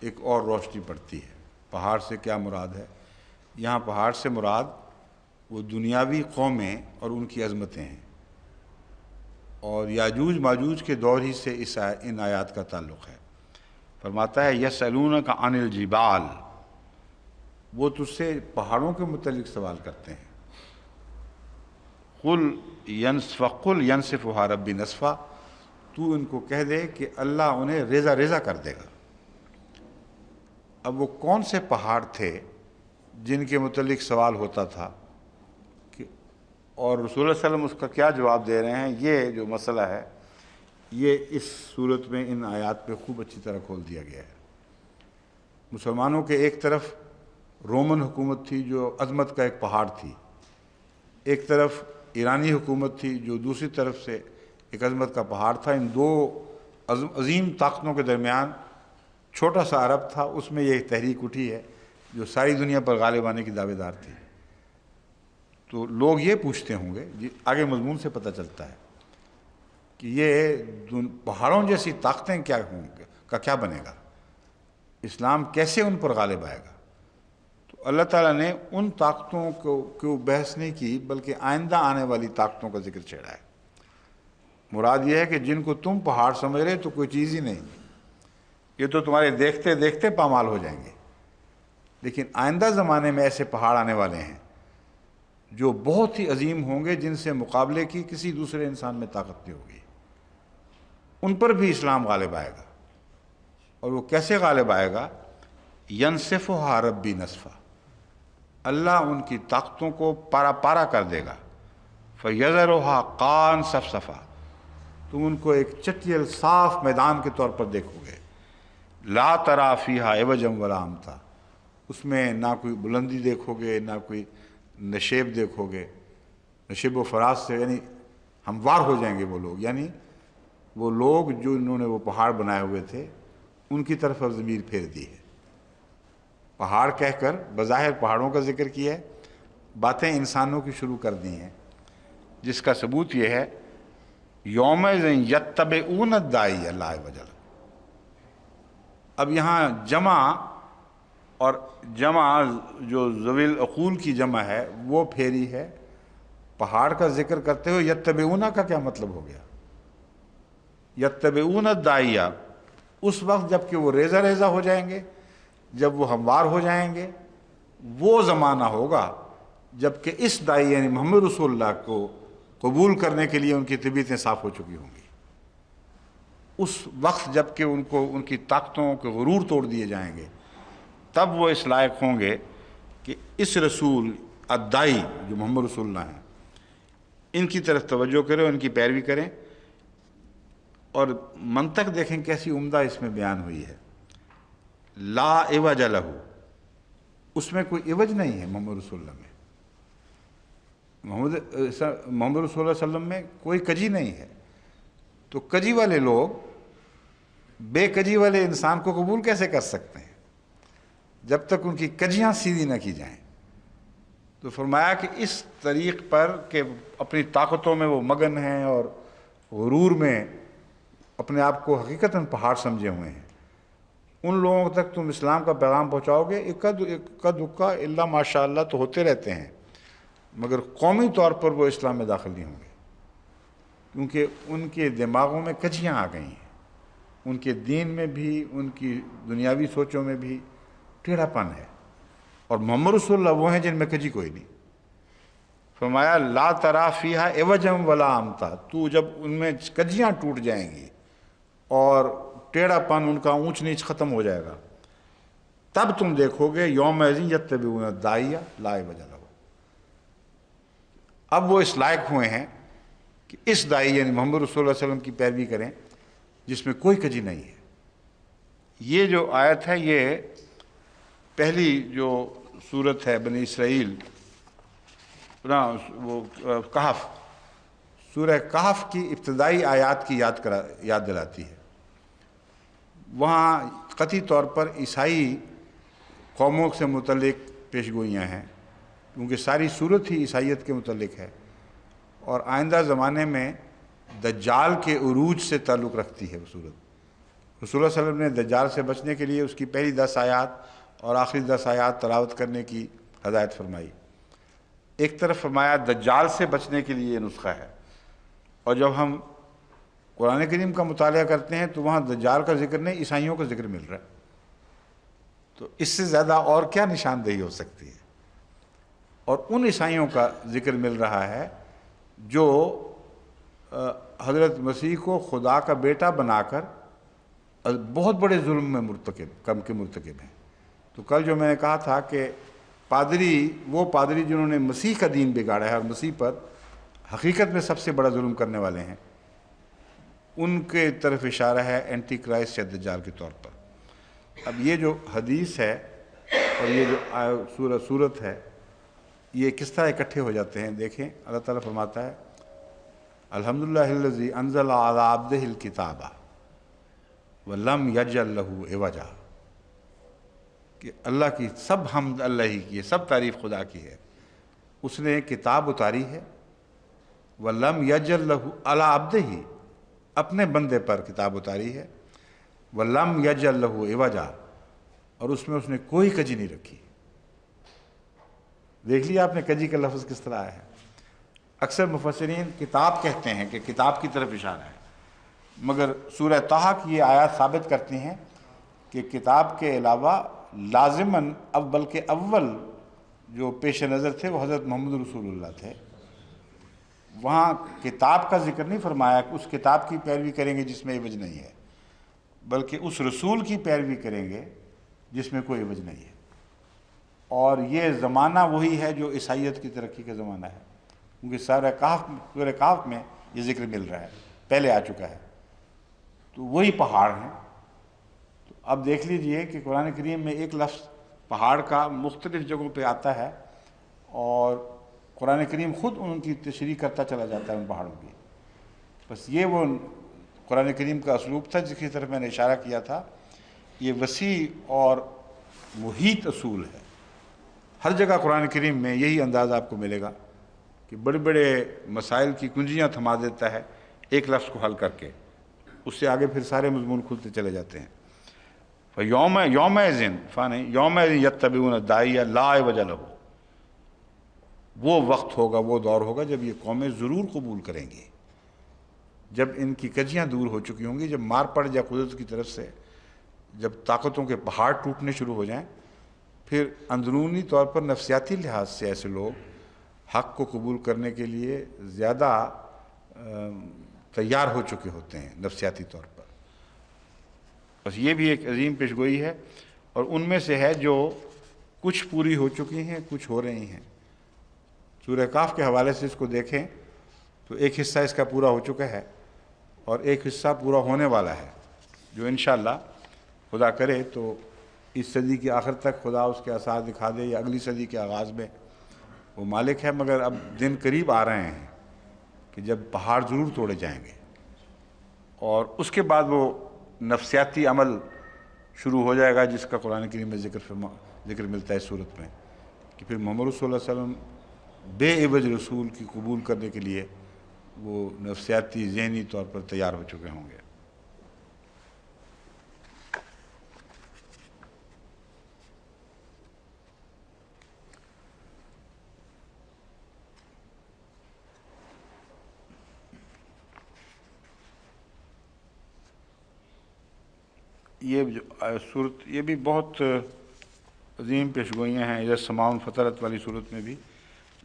ایک اور روشنی پڑتی ہے، پہاڑ سے کیا مراد ہے۔ یہاں پہاڑ سے مراد وہ دنیاوی قومیں اور ان کی عظمتیں ہیں، اور یاجوج ماجوج کے دور ہی سے ان آیات کا تعلق ہے۔ فرماتا ہے یسألونک عن الجبال، وہ تجھ سے پہاڑوں کے متعلق سوال کرتے ہیں۔ قل ینسفھا ربی نسفا، تو ان کو کہہ دے کہ اللہ انہیں ریزہ ریزہ کر دے گا۔ اب وہ کون سے پہاڑ تھے جن کے متعلق سوال ہوتا تھا اور رسول اللہ صلی اللہ علیہ وسلم اس کا کیا جواب دے رہے ہیں، یہ جو مسئلہ ہے یہ اس صورت میں ان آیات پہ خوب اچھی طرح کھول دیا گیا ہے۔ مسلمانوں کے ایک طرف رومن حکومت تھی جو عظمت کا ایک پہاڑ تھی، ایک طرف ایرانی حکومت تھی جو دوسری طرف سے ایک عظمت کا پہاڑ تھا۔ ان دو عظیم طاقتوں کے درمیان چھوٹا سا عرب تھا، اس میں یہ تحریک اٹھی ہے جو ساری دنیا پر غالب آنے کی دعوے دار تھی۔ تو لوگ یہ پوچھتے ہوں گے، آگے مضمون سے پتہ چلتا ہے کہ یہ پہاڑوں جیسی طاقتیں کیا ہوں گے، کا کیا بنے گا، اسلام کیسے ان پر غالب آئے گا۔ تو اللہ تعالیٰ نے ان طاقتوں کو بحث نہیں کی بلکہ آئندہ آنے والی طاقتوں کا ذکر چھیڑا ہے۔ مراد یہ ہے کہ جن کو تم پہاڑ سمجھ رہے تو کوئی چیز ہی نہیں، یہ تو تمہارے دیکھتے دیکھتے پامال ہو جائیں گے، لیکن آئندہ زمانے میں ایسے پہاڑ آنے والے ہیں جو بہت ہی عظیم ہوں گے، جن سے مقابلے کی کسی دوسرے انسان میں طاقت نہیں ہوگی۔ ان پر بھی اسلام غالب آئے گا، اور وہ کیسے غالب آئے گا؟ ینسفھا ربی نسفا، اللہ ان کی طاقتوں کو پارا پارا کر دے گا۔ فیذرھا قاعا صفصفا، تم ان کو ایک چٹیل صاف میدان کے طور پر دیکھو گے۔ لا تری فیہا عوجا ولا امتا، اس میں نہ کوئی بلندی دیکھو گے نہ کوئی نشیب دیکھو گے۔ نشیب و فراز سے یعنی ہموار ہو جائیں گے وہ لوگ، یعنی وہ لوگ جو انہوں نے وہ پہاڑ بنائے ہوئے تھے ان کی طرف اب ضمیر پھیر دی ہے۔ پہاڑ کہہ کر بظاہر پہاڑوں کا ذکر کیا ہے، باتیں انسانوں کی شروع کر دی ہیں، جس کا ثبوت یہ ہے یومئذ یتبعون الداعی اللہ وجل۔ اب یہاں جمع اور جمع جو ذوی العقول کی جمع ہے وہ پھیری ہے، پہاڑ کا ذکر کرتے ہوئے یتبعون کا کیا مطلب ہو گیا؟ یتبعون الداعیہ اس وقت جب کہ وہ ریزہ ریزہ ہو جائیں گے، جب وہ ہموار ہو جائیں گے، وہ زمانہ ہوگا جب کہ اس داعی یعنی محمد رسول اللہ کو قبول کرنے کے لیے ان کی طبیعتیں صاف ہو چکی ہوں گی۔ اس وقت جب کہ ان کو ان کی طاقتوں کے غرور توڑ دیے جائیں گے، تب وہ اس لائق ہوں گے کہ اس رسول الداعی جو محمد رسول اللہ ہیں ان کی طرف توجہ کریں، ان کی پیروی کریں۔ اور منطق دیکھیں کیسی عمدہ اس میں بیان ہوئی ہے۔ لا عوج لہ، اس میں کوئی عوج نہیں ہے محمد رسول اللہ میں، محمد رسول اللہ صلی اللہ علیہ وسلم میں کوئی کجی نہیں ہے۔ تو کجی والے لوگ بے کجی والے انسان کو قبول کیسے کر سکتے ہیں جب تک ان کی کجیاں سیدھی نہ کی جائیں؟ تو فرمایا کہ اس طریق پر کہ اپنی طاقتوں میں وہ مگن ہیں اور غرور میں اپنے آپ کو حقیقتاً پہاڑ سمجھے ہوئے ہیں، ان لوگوں تک تم اسلام کا پیغام پہنچاؤ گے، اکا دکا اللہ ماشاء اللہ تو ہوتے رہتے ہیں، مگر قومی طور پر وہ اسلام میں داخل نہیں ہوں گے، کیونکہ ان کے دماغوں میں کجیاں آ گئی ہیں، ان کے دین میں بھی ان کی دنیاوی سوچوں میں بھی ٹیڑھا پن ہے، اور محمد رسول اللہ وہ ہیں جن میں کجی کوئی نہیں۔ فرمایا لا تری فیہا عوجا ولا امتا، تو جب ان میں کجیاں ٹوٹ جائیں گی اور ٹیڑھا پن ان کا اونچ نیچ ختم ہو جائے گا، تب تم دیکھو گے یومئذ یتبعون الداعی لا عوج لہ، اب وہ اس لائق ہوئے ہیں کہ اس داعی یعنی محمد رسول اللہ علیہ وسلم کی پیروی کریں جس میں کوئی کجی نہیں ہے۔ یہ جو آیت ہے یہ پہلی جو صورت ہے بنی اسرائیل وہ کہف، سورہ کہف کی ابتدائی آیات کی یاد دلاتی ہے۔ وہاں قطعی طور پر عیسائی قوموں سے متعلق پیش گوئیاں ہیں، کیونکہ ساری صورت ہی عیسائیت کے متعلق ہے، اور آئندہ زمانے میں دجال کے عروج سے تعلق رکھتی ہے وہ صورت۔ رسول اللہ صلی اللہ علیہ وسلم نے دجال سے بچنے کے لیے اس کی پہلی 10 آیات اور آخری 10 آیات تلاوت کرنے کی ہدایت فرمائی۔ ایک طرف فرمایا دجال سے بچنے کے لیے یہ نسخہ ہے، اور جب ہم قرآن کریم کا مطالعہ کرتے ہیں تو وہاں دجال کا ذکر نہیں، عیسائیوں کا ذکر مل رہا ہے۔ تو اس سے زیادہ اور کیا نشاندہی ہو سکتی ہے؟ اور ان عیسائیوں کا ذکر مل رہا ہے جو حضرت مسیح کو خدا کا بیٹا بنا کر بہت بڑے ظلم میں مرتکب ہیں۔ تو کل جو میں نے کہا تھا کہ وہ پادری جنہوں نے مسیح کا دین بگاڑا ہے اور مسیح پر حقیقت میں سب سے بڑا ظلم کرنے والے ہیں، ان کے طرف اشارہ ہے اینٹی کرائسٹ یا دجال کے طور پر۔ اب یہ جو حدیث ہے اور یہ جو صورت ہے، یہ کس طرح اکٹھے ہو جاتے ہیں؟ دیکھیں، اللہ تعالیٰ فرماتا ہے الحمدللہ الذی انزل علی عبدہ الکتاب ولم یجعل لہ عوجا، کہ اللہ کی سب حمد اللہ ہی کی ہے، سب تعریف خدا کی ہے، اس نے کتاب اتاری ہے، ولم یجعل لہ علی عبدہ، اپنے بندے پر کتاب اتاری ہے، ولم یجعل لہ عوجا، اور اس میں اس نے کوئی کجی نہیں رکھی۔ دیکھ لیا آپ نے کجی کا لفظ کس طرح آیا ہے؟ اکثر مفسرین کتاب کہتے ہیں کہ کتاب کی طرف اشارہ ہے، مگر سورہ طٰہٰ کی یہ آیات ثابت کرتی ہیں کہ کتاب کے علاوہ لازماً بلکہ اول جو پیش نظر تھے وہ حضرت محمد رسول اللہ تھے۔ وہاں کتاب کا ذکر نہیں فرمایا کہ اس کتاب کی پیروی کریں گے جس میں عوج نہیں ہے، بلکہ اس رسول کی پیروی کریں گے جس میں کوئی عوج نہیں ہے۔ اور یہ زمانہ وہی ہے جو عیسائیت کی ترقی کا زمانہ ہے، کیونکہ سورہ کہف میں یہ ذکر مل رہا ہے، پہلے آ چکا ہے۔ تو وہی پہاڑ ہیں۔ تو اب دیکھ لیجئے کہ قرآن کریم میں ایک لفظ پہاڑ کا مختلف جگہوں پہ آتا ہے، اور قرآن کریم خود ان کی تشریح کرتا چلا جاتا ہے ان پہاڑوں کی۔ بس یہ وہ قرآن کریم کا اسلوب تھا جس کی طرف میں نے اشارہ کیا تھا۔ یہ وسیع اور محیط اصول ہے۔ ہر جگہ قرآن کریم میں یہی انداز آپ کو ملے گا کہ بڑے بڑے مسائل کی کنجیاں تھما دیتا ہے ایک لفظ کو حل کر کے، اس سے آگے پھر سارے مضمون کھلتے چلے جاتے ہیں۔ یوم یتبعون الداعی لا عوج لہ، وہ وقت ہوگا، وہ دور ہوگا جب یہ قومیں ضرور قبول کریں گی، جب ان کی کجیاں دور ہو چکی ہوں گی، جب مار پڑ جائے قدرت کی طرف سے، جب طاقتوں کے پہاڑ ٹوٹنے شروع ہو جائیں، پھر اندرونی طور پر نفسیاتی لحاظ سے ایسے لوگ حق کو قبول کرنے کے لیے زیادہ تیار ہو چکے ہوتے ہیں نفسیاتی طور پر۔ بس یہ بھی ایک عظیم پیشگوئی ہے، اور ان میں سے ہے جو کچھ پوری ہو چکی ہیں، کچھ ہو رہی ہیں۔ سورہ کہف کے حوالے سے اس کو دیکھیں تو ایک حصہ اس کا پورا ہو چکا ہے، اور ایک حصہ پورا ہونے والا ہے، جو انشاءاللہ خدا کرے تو اس صدی کی آخر تک خدا اس کے آثار دکھا دے، یا اگلی صدی کے آغاز میں، وہ مالک ہے۔ مگر اب دن قریب آ رہے ہیں کہ جب پہاڑ ضرور توڑے جائیں گے، اور اس کے بعد وہ نفسیاتی عمل شروع ہو جائے گا جس کا قرآن کریم میں ذکر ملتا ہے اس صورت میں، کہ پھر محمد صلی اللہ علیہ وسلم بے عوج رسول کی قبول کرنے کے لیے وہ نفسیاتی ذہنی طور پر تیار ہو چکے ہوں گے۔ یہ جو صورت، یہ بھی بہت عظیم پیشگوئیاں ہیں اذا السماء انفطرت والی صورت میں بھی،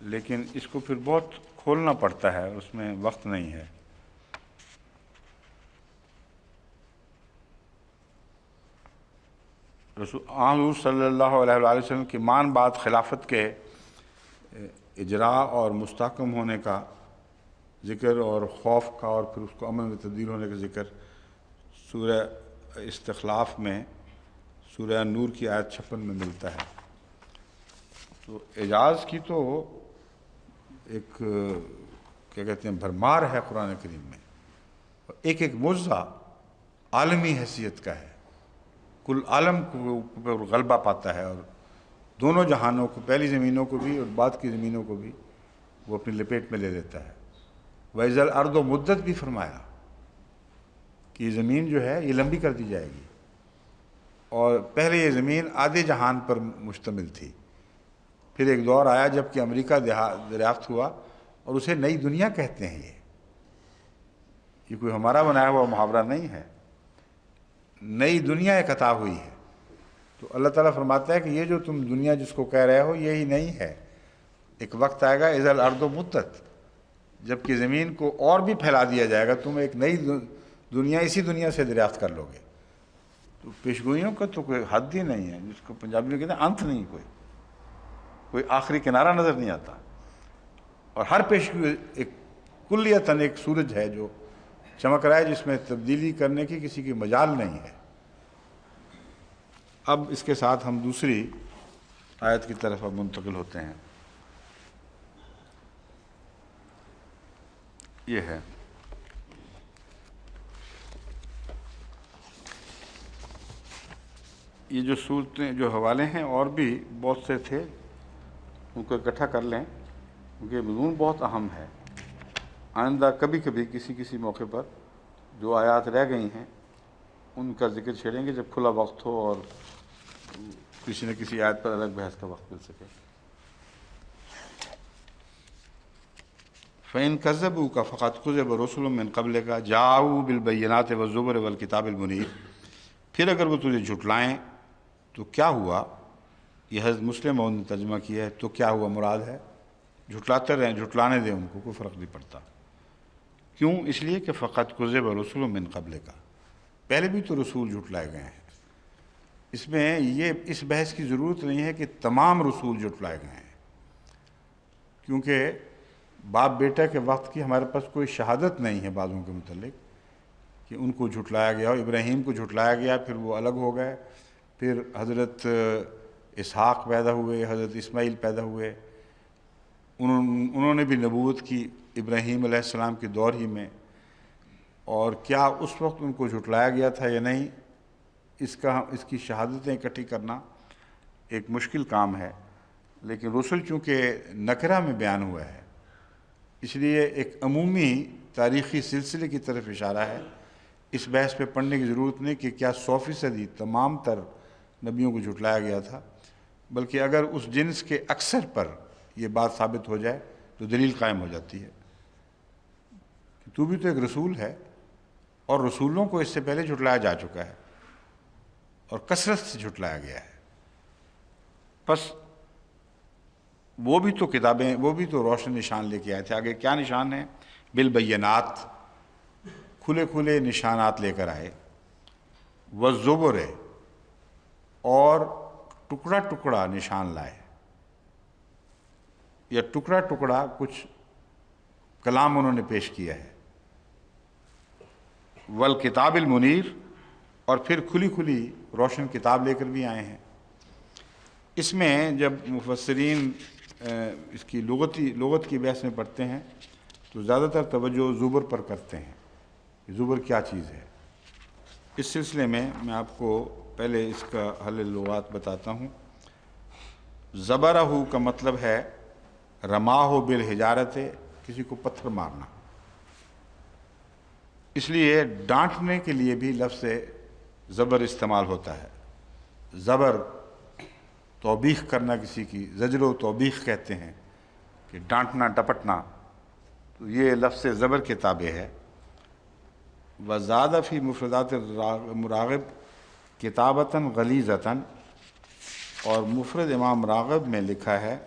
لیکن اس کو پھر بہت کھولنا پڑتا ہے، اس میں وقت نہیں ہے۔ حضور صلی اللہ علیہ وآلہ وسلم کی مان بات خلافت کے اجراء اور مستحکم ہونے کا ذکر، اور خوف کا، اور پھر اس کو عمل میں تبدیل ہونے کا ذکر سورہ استخلاف میں سورہ نور کی آیت 56 میں ملتا ہے۔ تو اعجاز کی تو ایک کیا کہتے ہیں بھرمار ہے قرآن کریم میں، اور ایک ایک معجزہ عالمی حیثیت کا ہے، کل عالم کو پر غلبہ پاتا ہے، اور دونوں جہانوں کو، پہلی زمینوں کو بھی اور بعد کی زمینوں کو بھی وہ اپنی لپیٹ میں لے لیتا ہے۔ وَإِذَا الْأَرْضُ مُدَّتْ بھی فرمایا کہ یہ زمین جو ہے یہ لمبی کر دی جائے گی، اور پہلے یہ زمین آدھے جہان پر مشتمل تھی، پھر ایک دور آیا جب کہ امریکہ دریافت ہوا اور اسے نئی دنیا کہتے ہیں۔ یہ کوئی ہمارا بنایا ہوا محاورہ نہیں ہے، نئی دنیا ایک عطا ہوئی ہے۔ تو اللہ تعالیٰ فرماتا ہے کہ یہ جو تم دنیا جس کو کہہ رہے ہو یہی نہیں ہے، ایک وقت آئے گا اذا الارض مدت، جب کہ زمین کو اور بھی پھیلا دیا جائے گا، تم ایک نئی دنیا اسی دنیا سے دریافت کر لو گے۔ تو پیشگوئیوں کا تو کوئی حد ہی نہیں ہے، جس کو پنجابی میں کہتے ہیں انت نہیں، کوئی آخری کنارہ نظر نہیں آتا، اور ہر پیشگوئی ایک کلیتاً ایک سورج ہے جو چمک رہا ہے، جس میں تبدیلی کرنے کی کسی کی مجال نہیں ہے۔ اب اس کے ساتھ ہم دوسری آیت کی طرف اب منتقل ہوتے ہیں۔ یہ ہے یہ جو صورتیں جو حوالے ہیں اور بھی بہت سے تھے، ان کو اکٹھا کر لیں کیونکہ مضمون بہت اہم ہے۔ آئندہ کبھی کبھی کسی موقع پر جو آیات رہ گئی ہیں ان کا ذکر چھیڑیں گے جب کھلا وقت ہو اور کسی نہ کسی آیت پر الگ بحث کا وقت مل سکے۔ فَإِن كَذَّبُوكَ فَقَدْ كُذِبَ رُسُلٌ مِّن قَبْلِكَ جَاءُوا بِالْبَيِّنَاتِ وَالزُّبُرِ وَالْكِتَابِ الْمُنِيرِ، پھر اگر وہ تجھے جھٹلائیں تو کیا ہوا؟ یہ حضرت مسلم نے ترجمہ کیا ہے، تو کیا ہوا مراد ہے جھٹلاتے رہیں، جھٹلانے دیں ان کو، کوئی فرق نہیں پڑتا۔ کیوں؟ اس لیے کہ فَقَدْ كُذِبَ رُسُلٌ مِّن قَبْلِكَ، پہلے بھی تو رسول جھٹلائے گئے ہیں۔ اس میں اس بحث کی ضرورت نہیں ہے کہ تمام رسول جھٹلائے گئے ہیں، کیونکہ باپ بیٹا کے وقت کی ہمارے پاس کوئی شہادت نہیں ہے بعضوں کے متعلق کہ ان کو جھٹلایا گیا، اور ابراہیم کو جھٹلایا گیا پھر وہ الگ ہو گئے، پھر حضرت اسحاق پیدا ہوئے، حضرت اسماعیل پیدا ہوئے، انہوں نے بھی نبوت کی ابراہیم علیہ السلام کے دور ہی میں، اور کیا اس وقت ان کو جھٹلایا گیا تھا یا نہیں، اس کی شہادتیں اکٹھی کرنا ایک مشکل کام ہے۔ لیکن رسل چونکہ نکرہ میں بیان ہوا ہے، اس لیے ایک عمومی تاریخی سلسلے کی طرف اشارہ ہے۔ اس بحث پہ پڑھنے کی ضرورت نہیں کہ کیا 100% تمام تر نبیوں کو جھٹلایا گیا تھا، بلکہ اگر اس جنس کے اکثر پر یہ بات ثابت ہو جائے تو دلیل قائم ہو جاتی ہے کہ تو بھی تو ایک رسول ہے، اور رسولوں کو اس سے پہلے جھٹلایا جا چکا ہے اور کثرت سے جھٹلایا گیا ہے۔ بس وہ بھی تو کتابیں، وہ بھی تو روشن نشان لے کے آئے تھے۔ آگے کیا نشان ہیں؟ بالبینات، کھلے کھلے نشانات لے کر آئے، والزبر، اور ٹکڑا ٹکڑا نشان لائے، یا ٹکڑا ٹکڑا کچھ کلام انہوں نے پیش کیا ہے، والکتاب المنیر، اور پھر کھلی کھلی روشن کتاب لے کر بھی آئے ہیں۔ اس میں جب مفسرین اس کی لغت کی بحث میں پڑھتے ہیں تو زیادہ تر توجہ زبر پر کرتے ہیں کہ زبر کیا چیز ہے۔ اس سلسلے میں آپ کو پہلے اس کا حل لغات بتاتا ہوں۔ زبرہ کا مطلب ہے رماہ بالحجارت، کسی کو پتھر مارنا، اس لیے ڈانٹنے کے لیے بھی لفظ زبر استعمال ہوتا ہے۔ زبر توبیخ کرنا، کسی کی زجر و توبیخ کہتے ہیں کہ ڈانٹنا ڈپٹنا، تو یہ لفظ زبر کے تابع ہے۔ وزاد فی مفردات مراغب کتابتاً غلیظتاً، اور مفرد امام راغب میں لکھا ہے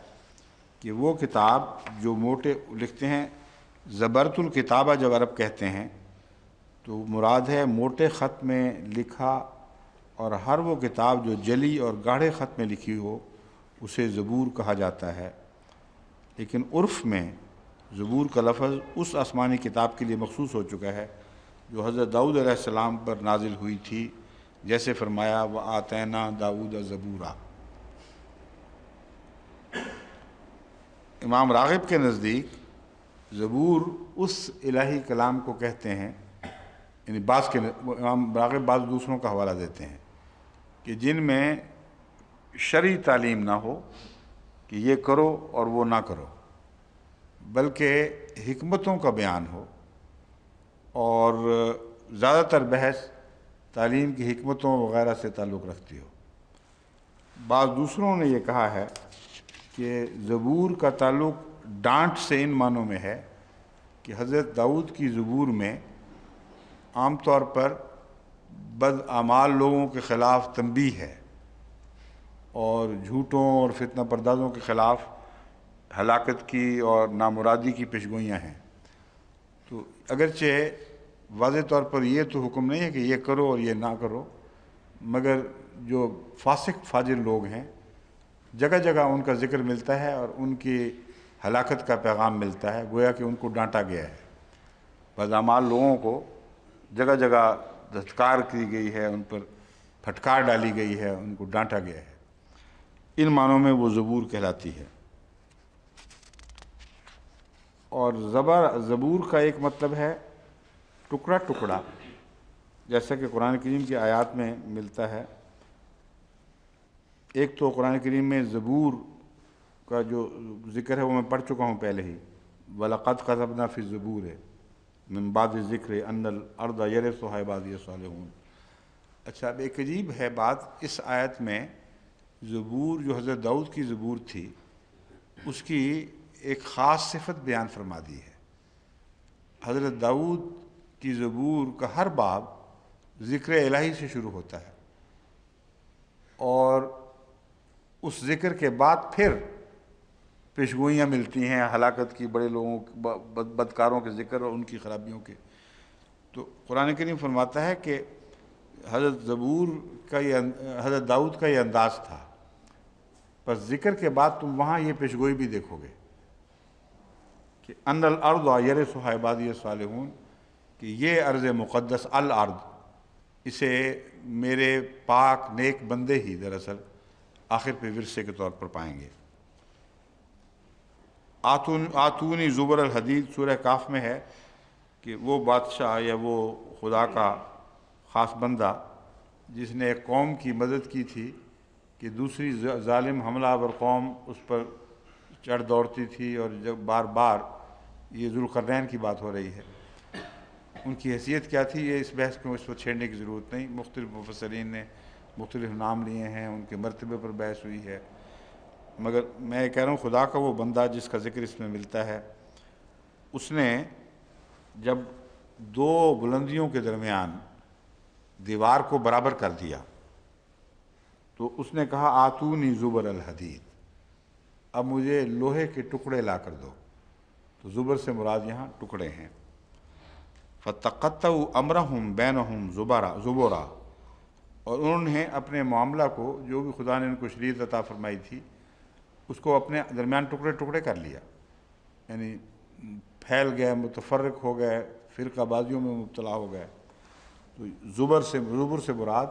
کہ وہ کتاب جو موٹے لکھتے ہیں، زبرت الکتابہ جب عرب کہتے ہیں تو مراد ہے موٹے خط میں لکھا، اور ہر وہ کتاب جو جلی اور گاڑھے خط میں لکھی ہو اسے زبور کہا جاتا ہے۔ لیکن عرف میں زبور کا لفظ اس آسمانی کتاب کے لیے مخصوص ہو چکا ہے جو حضرت داؤد علیہ السلام پر نازل ہوئی تھی، جیسے فرمایا وَآتَيْنَا داؤد زبورا۔ امام راغب کے نزدیک زبور اس الہی کلام کو کہتے ہیں، یعنی امام راغب بعض دوسروں کا حوالہ دیتے ہیں کہ جن میں شرعی تعلیم نہ ہو کہ یہ کرو اور وہ نہ کرو، بلکہ حکمتوں کا بیان ہو، اور زیادہ تر بحث تعلیم کی حکمتوں وغیرہ سے تعلق رکھتی ہو۔ بعض دوسروں نے یہ کہا ہے کہ زبور کا تعلق ڈانٹ سے ان معنوں میں ہے کہ حضرت داؤد کی زبور میں عام طور پر بدعمال لوگوں کے خلاف تنبیہ ہے اور جھوٹوں اور فتنہ پردازوں کے خلاف ہلاکت کی اور نامرادی کی پیشگوئیاں ہیں۔ تو اگرچہ واضح طور پر یہ تو حکم نہیں ہے کہ یہ کرو اور یہ نہ کرو، مگر جو فاسق فاجر لوگ ہیں جگہ جگہ ان کا ذکر ملتا ہے اور ان کی ہلاکت کا پیغام ملتا ہے، گویا کہ ان کو ڈانٹا گیا ہے۔ بدعمال لوگوں کو جگہ جگہ دھتکار کی گئی ہے، ان پر پھٹکار ڈالی گئی ہے، ان کو ڈانٹا گیا ہے۔ ان معنوں میں وہ زبور کہلاتی ہے۔ اور زبور کا ایک مطلب ہے ٹکڑا ٹکڑا، جیسا کہ قرآن کریم کی آیات میں ملتا ہے۔ ایک تو قرآن کریم میں زبور کا جو ذکر ہے وہ میں پڑھ چکا ہوں پہلے ہی، وَلَقَدْ كَتَبْنَا فِي الزُّبُورِ مِن بَعْدِ الذِّكْرِ أَنَّ الْأَرْضَ يَرِثُهَا عِبَادِيَ الصَّالِحُونَ۔ اچھا، اب ایک عجیب ہے بات، اس آیت میں زبور جو حضرت داؤد کی زبور تھی اس کی ایک خاص صفت بیان فرما دی ہے۔ حضرت داؤد کی زبور کا ہر باب ذکر الہی سے شروع ہوتا ہے اور اس ذکر کے بعد پھر پیشگوئیاں ملتی ہیں ہلاکت کی، بڑے لوگوں بدکاروں کے ذکر اور ان کی خرابیوں کے۔ تو قرآن کریم فرماتا ہے کہ حضرت داؤد کا یہ انداز تھا، پس ذکر کے بعد تم وہاں یہ پیشگوئی بھی دیکھو گے کہ ان الارض یرثها عبادی الصالحون، کہ یہ ارض مقدس الارض، اسے میرے پاک نیک بندے ہی دراصل آخر پہ ورثے کے طور پر پائیں گے۔ آتونی زبر الحدید سورہ کاف میں ہے کہ وہ بادشاہ یا وہ خدا کا خاص بندہ جس نے ایک قوم کی مدد کی تھی کہ دوسری ظالم حملہ آور قوم اس پر چڑھ دوڑتی تھی، اور جب بار بار یہ ذوالقرنین کی بات ہو رہی ہے، ان کی حیثیت کیا تھی، یہ اس بحث کو اس پر چھیڑنے کی ضرورت نہیں، مختلف مفسرین نے مختلف نام لیے ہیں، ان کے مرتبے پر بحث ہوئی ہے، مگر میں یہ کہہ رہا ہوں خدا کا وہ بندہ جس کا ذکر اس میں ملتا ہے، اس نے جب دو بلندیوں کے درمیان دیوار کو برابر کر دیا تو اس نے کہا آتونی زبر الحدید، اب مجھے لوہے کے ٹکڑے لا کر دو۔ تو زبر سے مراد یہاں ٹکڑے ہیں۔ فَتَقَطَّعُوا أَمْرَهُمْ بَيْنَهُمْ زُبُرًا، اور انہوں نے اپنے معاملہ کو جو بھی خدا نے ان کو شریعت عطا فرمائی تھی اس کو اپنے درمیان ٹکڑے ٹکڑے کر لیا، یعنی پھیل گئے، متفرق ہو گئے، فرقہ بازیوں میں مبتلا ہو گئے۔ تو زبر سے مراد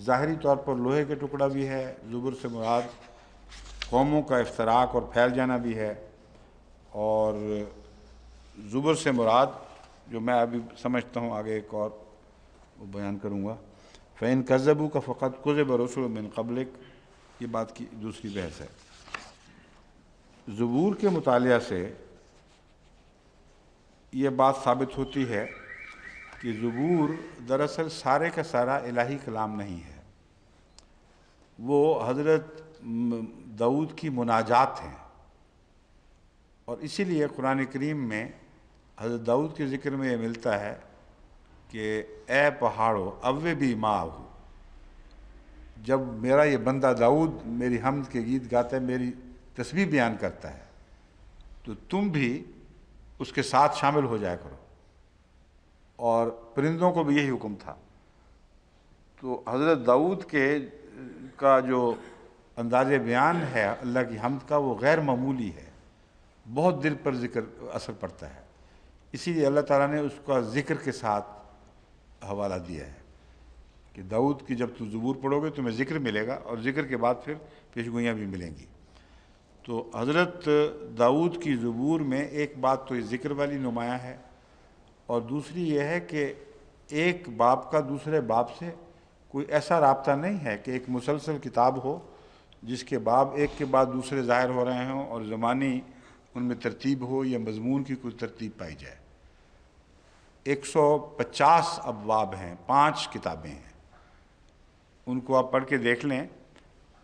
ظاہری طور پر لوہے کے ٹکڑا بھی ہے، زبر سے مراد قوموں کا افتراق اور پھیل جانا بھی ہے، اور زبر سے مراد جو میں ابھی سمجھتا ہوں آگے ایک اور بیان کروں گا، فَإِن كَذَّبُوكَ فَقَدْ كُذِبَ رُسُلٌ مِّن قَبْلِكَ، یہ بات کی دوسری بحث ہے۔ زبور کے مطالعہ سے یہ بات ثابت ہوتی ہے کہ زبور دراصل سارے کا سارا الہی کلام نہیں ہے، وہ حضرت داؤد کی مناجات ہیں، اور اسی لیے قرآن کریم میں حضرت داؤد کے ذکر میں یہ ملتا ہے کہ اے پہاڑو اوے بھی ماں ہو، جب میرا یہ بندہ داؤد میری حمد کے گیت گاتا ہے، میری تسبیح بیان کرتا ہے، تو تم بھی اس کے ساتھ شامل ہو جایا کرو۔ اور پرندوں کو بھی یہی حکم تھا۔ تو حضرت داؤد کا جو انداز بیان ہے اللہ کی حمد کا، وہ غیر معمولی ہے، بہت دل پر اثر پڑتا ہے، اسی لیے اللہ تعالیٰ نے اس کا ذکر کے ساتھ حوالہ دیا ہے کہ داؤد کی جب تو زبور پڑھو گے تمہیں ذکر ملے گا، اور ذکر کے بعد پھر پیشگوئیاں بھی ملیں گی۔ تو حضرت داؤد کی زبور میں ایک بات تو ذکر والی نمایاں ہے، اور دوسری یہ ہے کہ ایک باب کا دوسرے باب سے کوئی ایسا رابطہ نہیں ہے کہ ایک مسلسل کتاب ہو جس کے باب ایک کے بعد دوسرے ظاہر ہو رہے ہوں اور زمانی ان میں ترتیب ہو یا مضمون کی کوئی ترتیب پائی جائے۔ 150 ابواب ہیں، 5 کتابیں ہیں، ان کو آپ پڑھ کے دیکھ لیں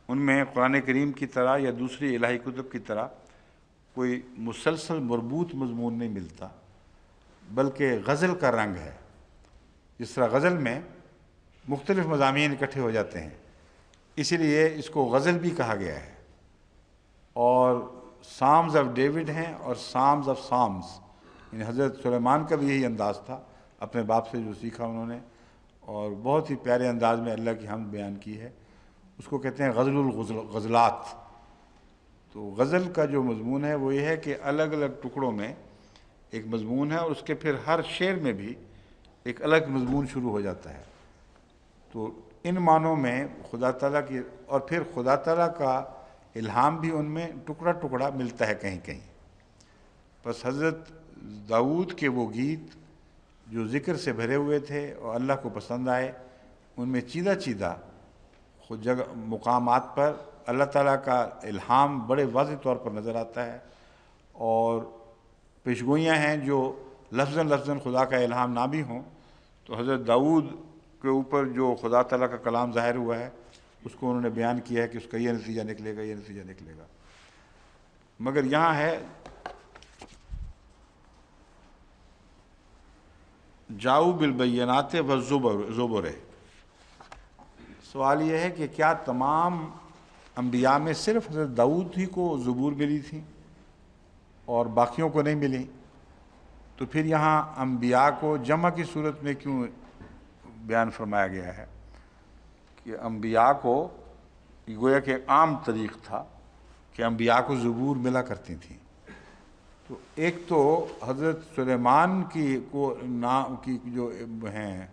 ان میں قرآن کریم کی طرح یا دوسری الہی کتب کی طرح کوئی مسلسل مربوط مضمون نہیں ملتا، بلکہ غزل کا رنگ ہے۔ جس طرح غزل میں مختلف مضامین اکٹھے ہو جاتے ہیں، اسی لیے اس کو غزل بھی کہا گیا ہے۔ اور سامز آف ڈیوڈ ہیں اور سامز آف سامز، یعنی حضرت سلیمان کا بھی یہی انداز تھا، اپنے باپ سے جو سیکھا انہوں نے، اور بہت ہی پیارے انداز میں اللہ کی حمد بیان کی ہے۔ اس کو کہتے ہیں غزل الغزلات۔ تو غزل کا جو مضمون ہے وہ یہ ہے کہ الگ الگ ٹکڑوں میں ایک مضمون ہے، اور اس کے پھر ہر شعر میں بھی ایک الگ مضمون شروع ہو جاتا ہے۔ تو ان معنوں میں خدا تعالیٰ کی، اور پھر خدا تعالیٰ کا الہام بھی ان میں ٹکڑا ٹکڑا ملتا ہے کہیں کہیں۔ بس حضرت داؤد کے وہ گیت جو ذکر سے بھرے ہوئے تھے اور اللہ کو پسند آئے، ان میں چیدہ چیدہ خود جگہ مقامات پر اللہ تعالیٰ کا الہام بڑے واضح طور پر نظر آتا ہے، اور پیشگوئیاں ہیں جو لفظاً لفظاً خدا کا الہام نہ بھی ہوں، تو حضرت داؤد کے اوپر جو خدا تعالیٰ کا کلام ظاہر ہوا ہے اس کو انہوں نے بیان کیا ہے کہ اس کا یہ نتیجہ نکلے گا، یہ نتیجہ نکلے گا۔ مگر یہاں ہے جاؤ بالبینات والزبر۔ سوال یہ ہے کہ کیا تمام انبیاء میں صرف حضرت داؤد ہی کو زبور ملی تھی اور باقیوں کو نہیں ملی؟ تو پھر یہاں انبیاء کو جمع کی صورت میں کیوں بیان فرمایا گیا ہے کہ انبیاء کو، گویا کہ عام طریق تھا کہ انبیاء کو زبور ملا کرتی تھیں۔ تو ایک تو حضرت سلیمان کی جو ہیں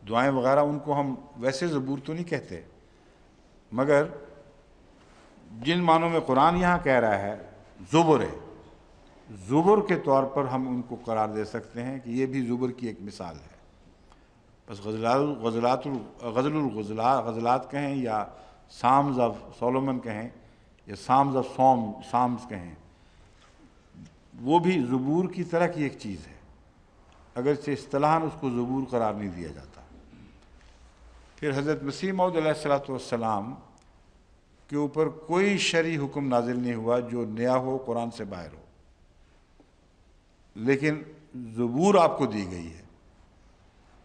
دعائیں وغیرہ، ان کو ہم ویسے زبور تو نہیں کہتے، مگر جن معنوں میں قرآن یہاں کہہ رہا ہے زبر ہے، زبر کے طور پر ہم ان کو قرار دے سکتے ہیں کہ یہ بھی زبر کی ایک مثال ہے۔ بس غزلات کہیں یا سامز آف سولومن کہیں یا سامز آف سامز کہیں، وہ بھی زبور کی طرح کی ایک چیز ہے، اگرچہ اصطلاحاً اس کو زبور قرار نہیں دیا جاتا۔ پھر حضرت مسیح موعود علیہ السلام کے اوپر کوئی شرعی حکم نازل نہیں ہوا جو نیا ہو، قرآن سے باہر ہو، لیکن زبور آپ کو دی گئی ہے،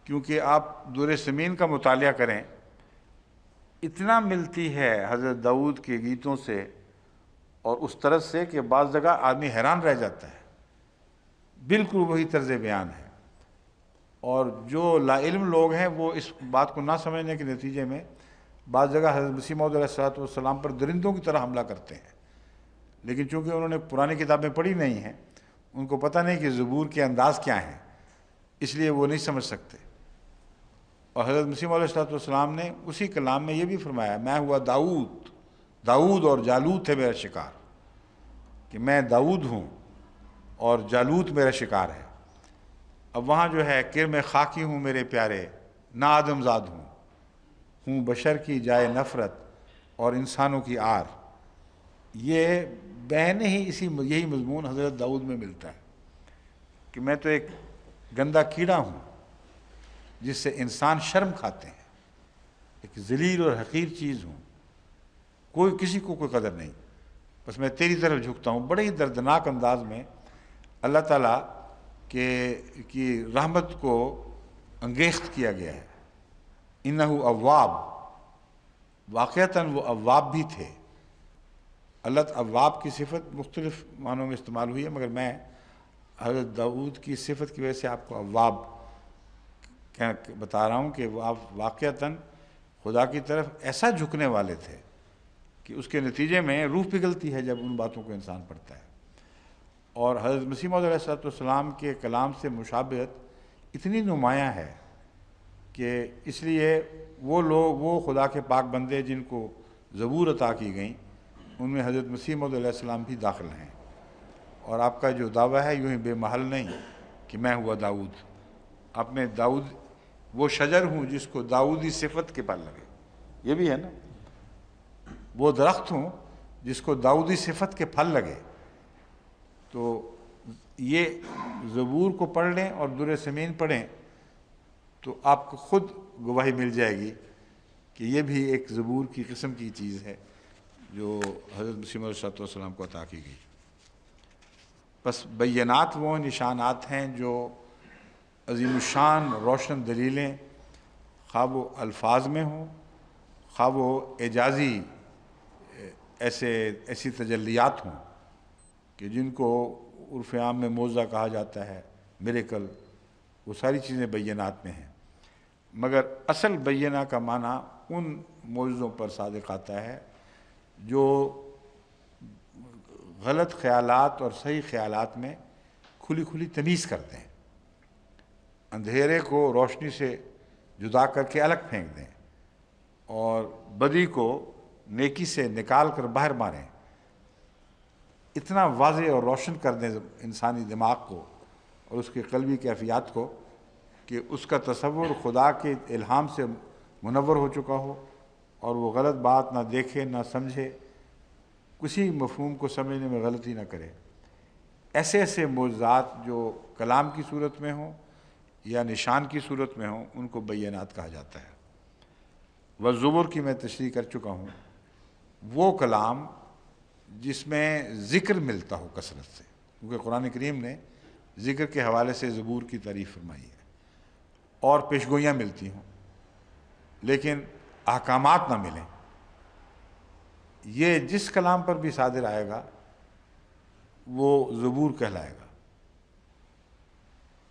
کیونکہ آپ دور سمین کا مطالعہ کریں، اتنا ملتی ہے حضرت داؤد کے گیتوں سے اور اس طرز سے کہ بعض جگہ آدمی حیران رہ جاتا ہے، بالکل وہی طرز بیان ہے۔ اور جو لا علم لوگ ہیں وہ اس بات کو نہ سمجھنے کے نتیجے میں بعض جگہ حضرت مسیح موعود علیہ السلام پر درندوں کی طرح حملہ کرتے ہیں، لیکن چونکہ انہوں نے پرانی کتابیں پڑھی نہیں ہیں، ان کو پتہ نہیں کہ زبور کے انداز کیا ہیں، اس لیے وہ نہیں سمجھ سکتے۔ اور حضرت مسیح موعود علیہ السلام نے اسی کلام میں یہ بھی فرمایا، میں ہوا داؤد اور جالوت ہے میرا شکار، کہ میں داؤد ہوں اور جالوت میرا شکار ہے۔ اب وہاں جو ہے کہ میں خاکی ہوں میرے پیارے، نہ آدم زاد ہوں بشر کی جائے نفرت اور انسانوں کی آر۔ یہ بہن ہی یہی مضمون حضرت داؤد میں ملتا ہے کہ میں تو ایک گندا کیڑا ہوں جس سے انسان شرم کھاتے ہیں، ایک ذلیل اور حقیر چیز ہوں، کسی کو کوئی قدر نہیں، بس میں تیری طرف جھکتا ہوں۔ بڑے ہی دردناک انداز میں اللہ تعالیٰ کی رحمت کو انگیخت کیا گیا ہے۔ انہ اواب، واقعتاً وہ اواب بھی تھے۔ اللہ اواب کی صفت مختلف معنوں میں استعمال ہوئی ہے، مگر میں حضرت داؤد کی صفت کی وجہ سے آپ کو اواب بتا رہا ہوں کہ وہ آپ واقعتاً خدا کی طرف ایسا جھکنے والے تھے کہ اس کے نتیجے میں روح پگھلتی ہے جب ان باتوں کو انسان پڑھتا ہے۔ اور حضرت مسیح موعود علیہ السلام کے کلام سے مشابہت اتنی نمایاں ہے کہ اس لیے وہ خدا کے پاک بندے جن کو زبور عطا کی گئیں، ان میں حضرت مسیح موعود علیہ السلام بھی داخل ہیں۔ اور آپ کا جو دعویٰ ہے یوں ہی بے محل نہیں کہ میں ہوا داؤد، آپ میں داؤد وہ شجر ہوں جس کو داؤدی صفت کے پھل لگے، یہ بھی ہے نا، وہ درخت ہوں جس کو داؤدی صفت کے پھل لگے۔ تو یہ زبور کو پڑھ لیں اور در سمین پڑھیں تو آپ کو خود گواہی مل جائے گی کہ یہ بھی ایک زبور کی قسم کی چیز ہے، جو حضرت مسیح علیہ السلام کو عطا کی گئی۔ بس بینات وہ نشانات ہیں جو عظیم الشان روشن دلیلیں، خواہ وہ الفاظ میں ہوں، خواہ وہ اعجازی ایسی تجلیات ہوں کہ جن کو عرف عام میں معجزہ کہا جاتا ہے، میریکل، وہ ساری چیزیں بینات میں ہیں۔ مگر اصل بینہ کا معنی ان معجزوں پر صادق آتا ہے جو غلط خیالات اور صحیح خیالات میں کھلی کھلی تمیز کرتے ہیں، اندھیرے کو روشنی سے جدا کر کے الگ پھینک دیں اور بدی کو نیکی سے نکال کر باہر ماریں، اتنا واضح اور روشن کر دیں انسانی دماغ کو اور اس کی قلبی کیفیات کو کہ اس کا تصور خدا کے الہام سے منور ہو چکا ہو اور وہ غلط بات نہ دیکھے نہ سمجھے، کسی مفہوم کو سمجھنے میں غلطی نہ کرے۔ ایسے ایسے معجزات جو کلام کی صورت میں ہوں یا نشان کی صورت میں ہوں، ان کو بینات کہا جاتا ہے۔ والزبر کی میں تشریح کر چکا ہوں، وہ کلام جس میں ذکر ملتا ہو کثرت سے، کیونکہ قرآن کریم نے ذکر کے حوالے سے زبور کی تعریف فرمائی ہے، اور پیشگوئیاں ملتی ہوں لیکن احکامات نہ ملیں، یہ جس کلام پر بھی صادر آئے گا وہ زبور کہلائے گا۔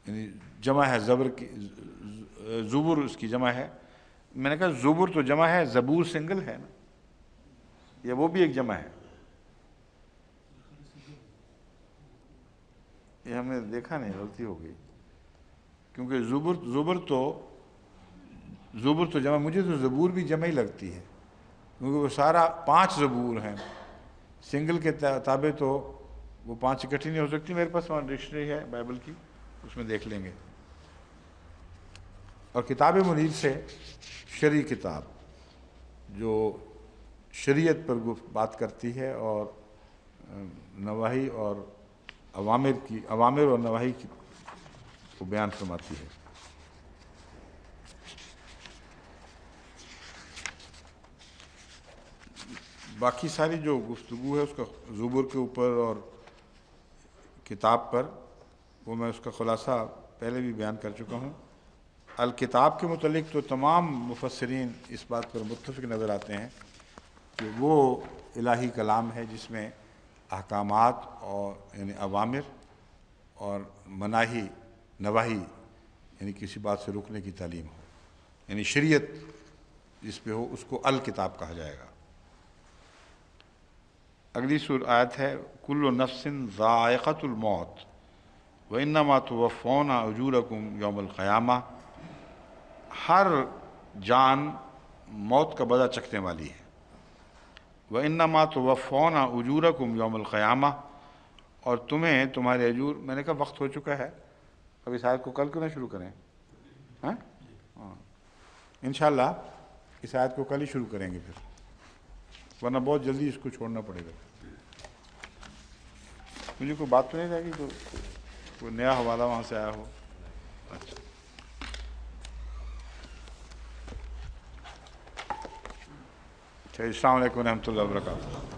یعنی جمع ہے زبر کی، زبر اس کی جمع ہے۔ میں نے کہا زبر تو جمع ہے، زبور سنگل ہے نا، یہ وہ بھی ایک جمع ہے۔ یہ ہم نے دیکھا نہیں، غلطی ہو گئی، کیونکہ زبر تو جمع، مجھے تو زبور بھی جمع ہی لگتی ہے کیونکہ وہ سارا 5 زبور ہیں، سنگل کے تابع تو وہ 5 اکٹھی نہیں ہو سکتی۔ میرے پاس وہاں ڈکشنری ہے بائبل کی، اس میں دیکھ لیں گے۔ اور کتاب منیر سے شرعی کتاب جو شریعت پر بات کرتی ہے اور نواہی اور اوامر اور نواہی کو بیان فرماتی ہے۔ باقی ساری جو گفتگو ہے اس کا زبور کے اوپر اور کتاب پر، وہ میں اس کا خلاصہ پہلے بھی بیان کر چکا ہوں۔ الکتاب کے متعلق تو تمام مفسرین اس بات پر متفق نظر آتے ہیں کہ وہ الہی کلام ہے جس میں احکامات اور یعنی اوامر اور مناہی نواہی یعنی کسی بات سے رکنے کی تعلیم ہو، یعنی شریعت جس پہ ہو اس کو الکتاب کہا جائے گا۔ اگلی آیت ہے کل نفس ذائقۃ الموت وانما توفون اجورکم یوم القیامہ، ہر جان موت کا بدلہ چکھنے والی ہے۔ وانما توفون اجورکم یوم القیامہ، اور تمہیں تمہارے اجور، میں نے کہا وقت ہو چکا ہے، اب اس آیت کو کل کیوں نہ شروع کریں؟ ہاں انشاءاللہ اس آیت کو کل ہی شروع کریں گے پھر، ورنہ بہت جلدی اس کو چھوڑنا پڑے گا۔ مجھے کوئی بات تو نہیں رہے گی، کوئی نیا حوالہ وہاں سے آیا ہو؟ اچھا السلام علیکم ورحمۃ اللہ وبرکاتہ۔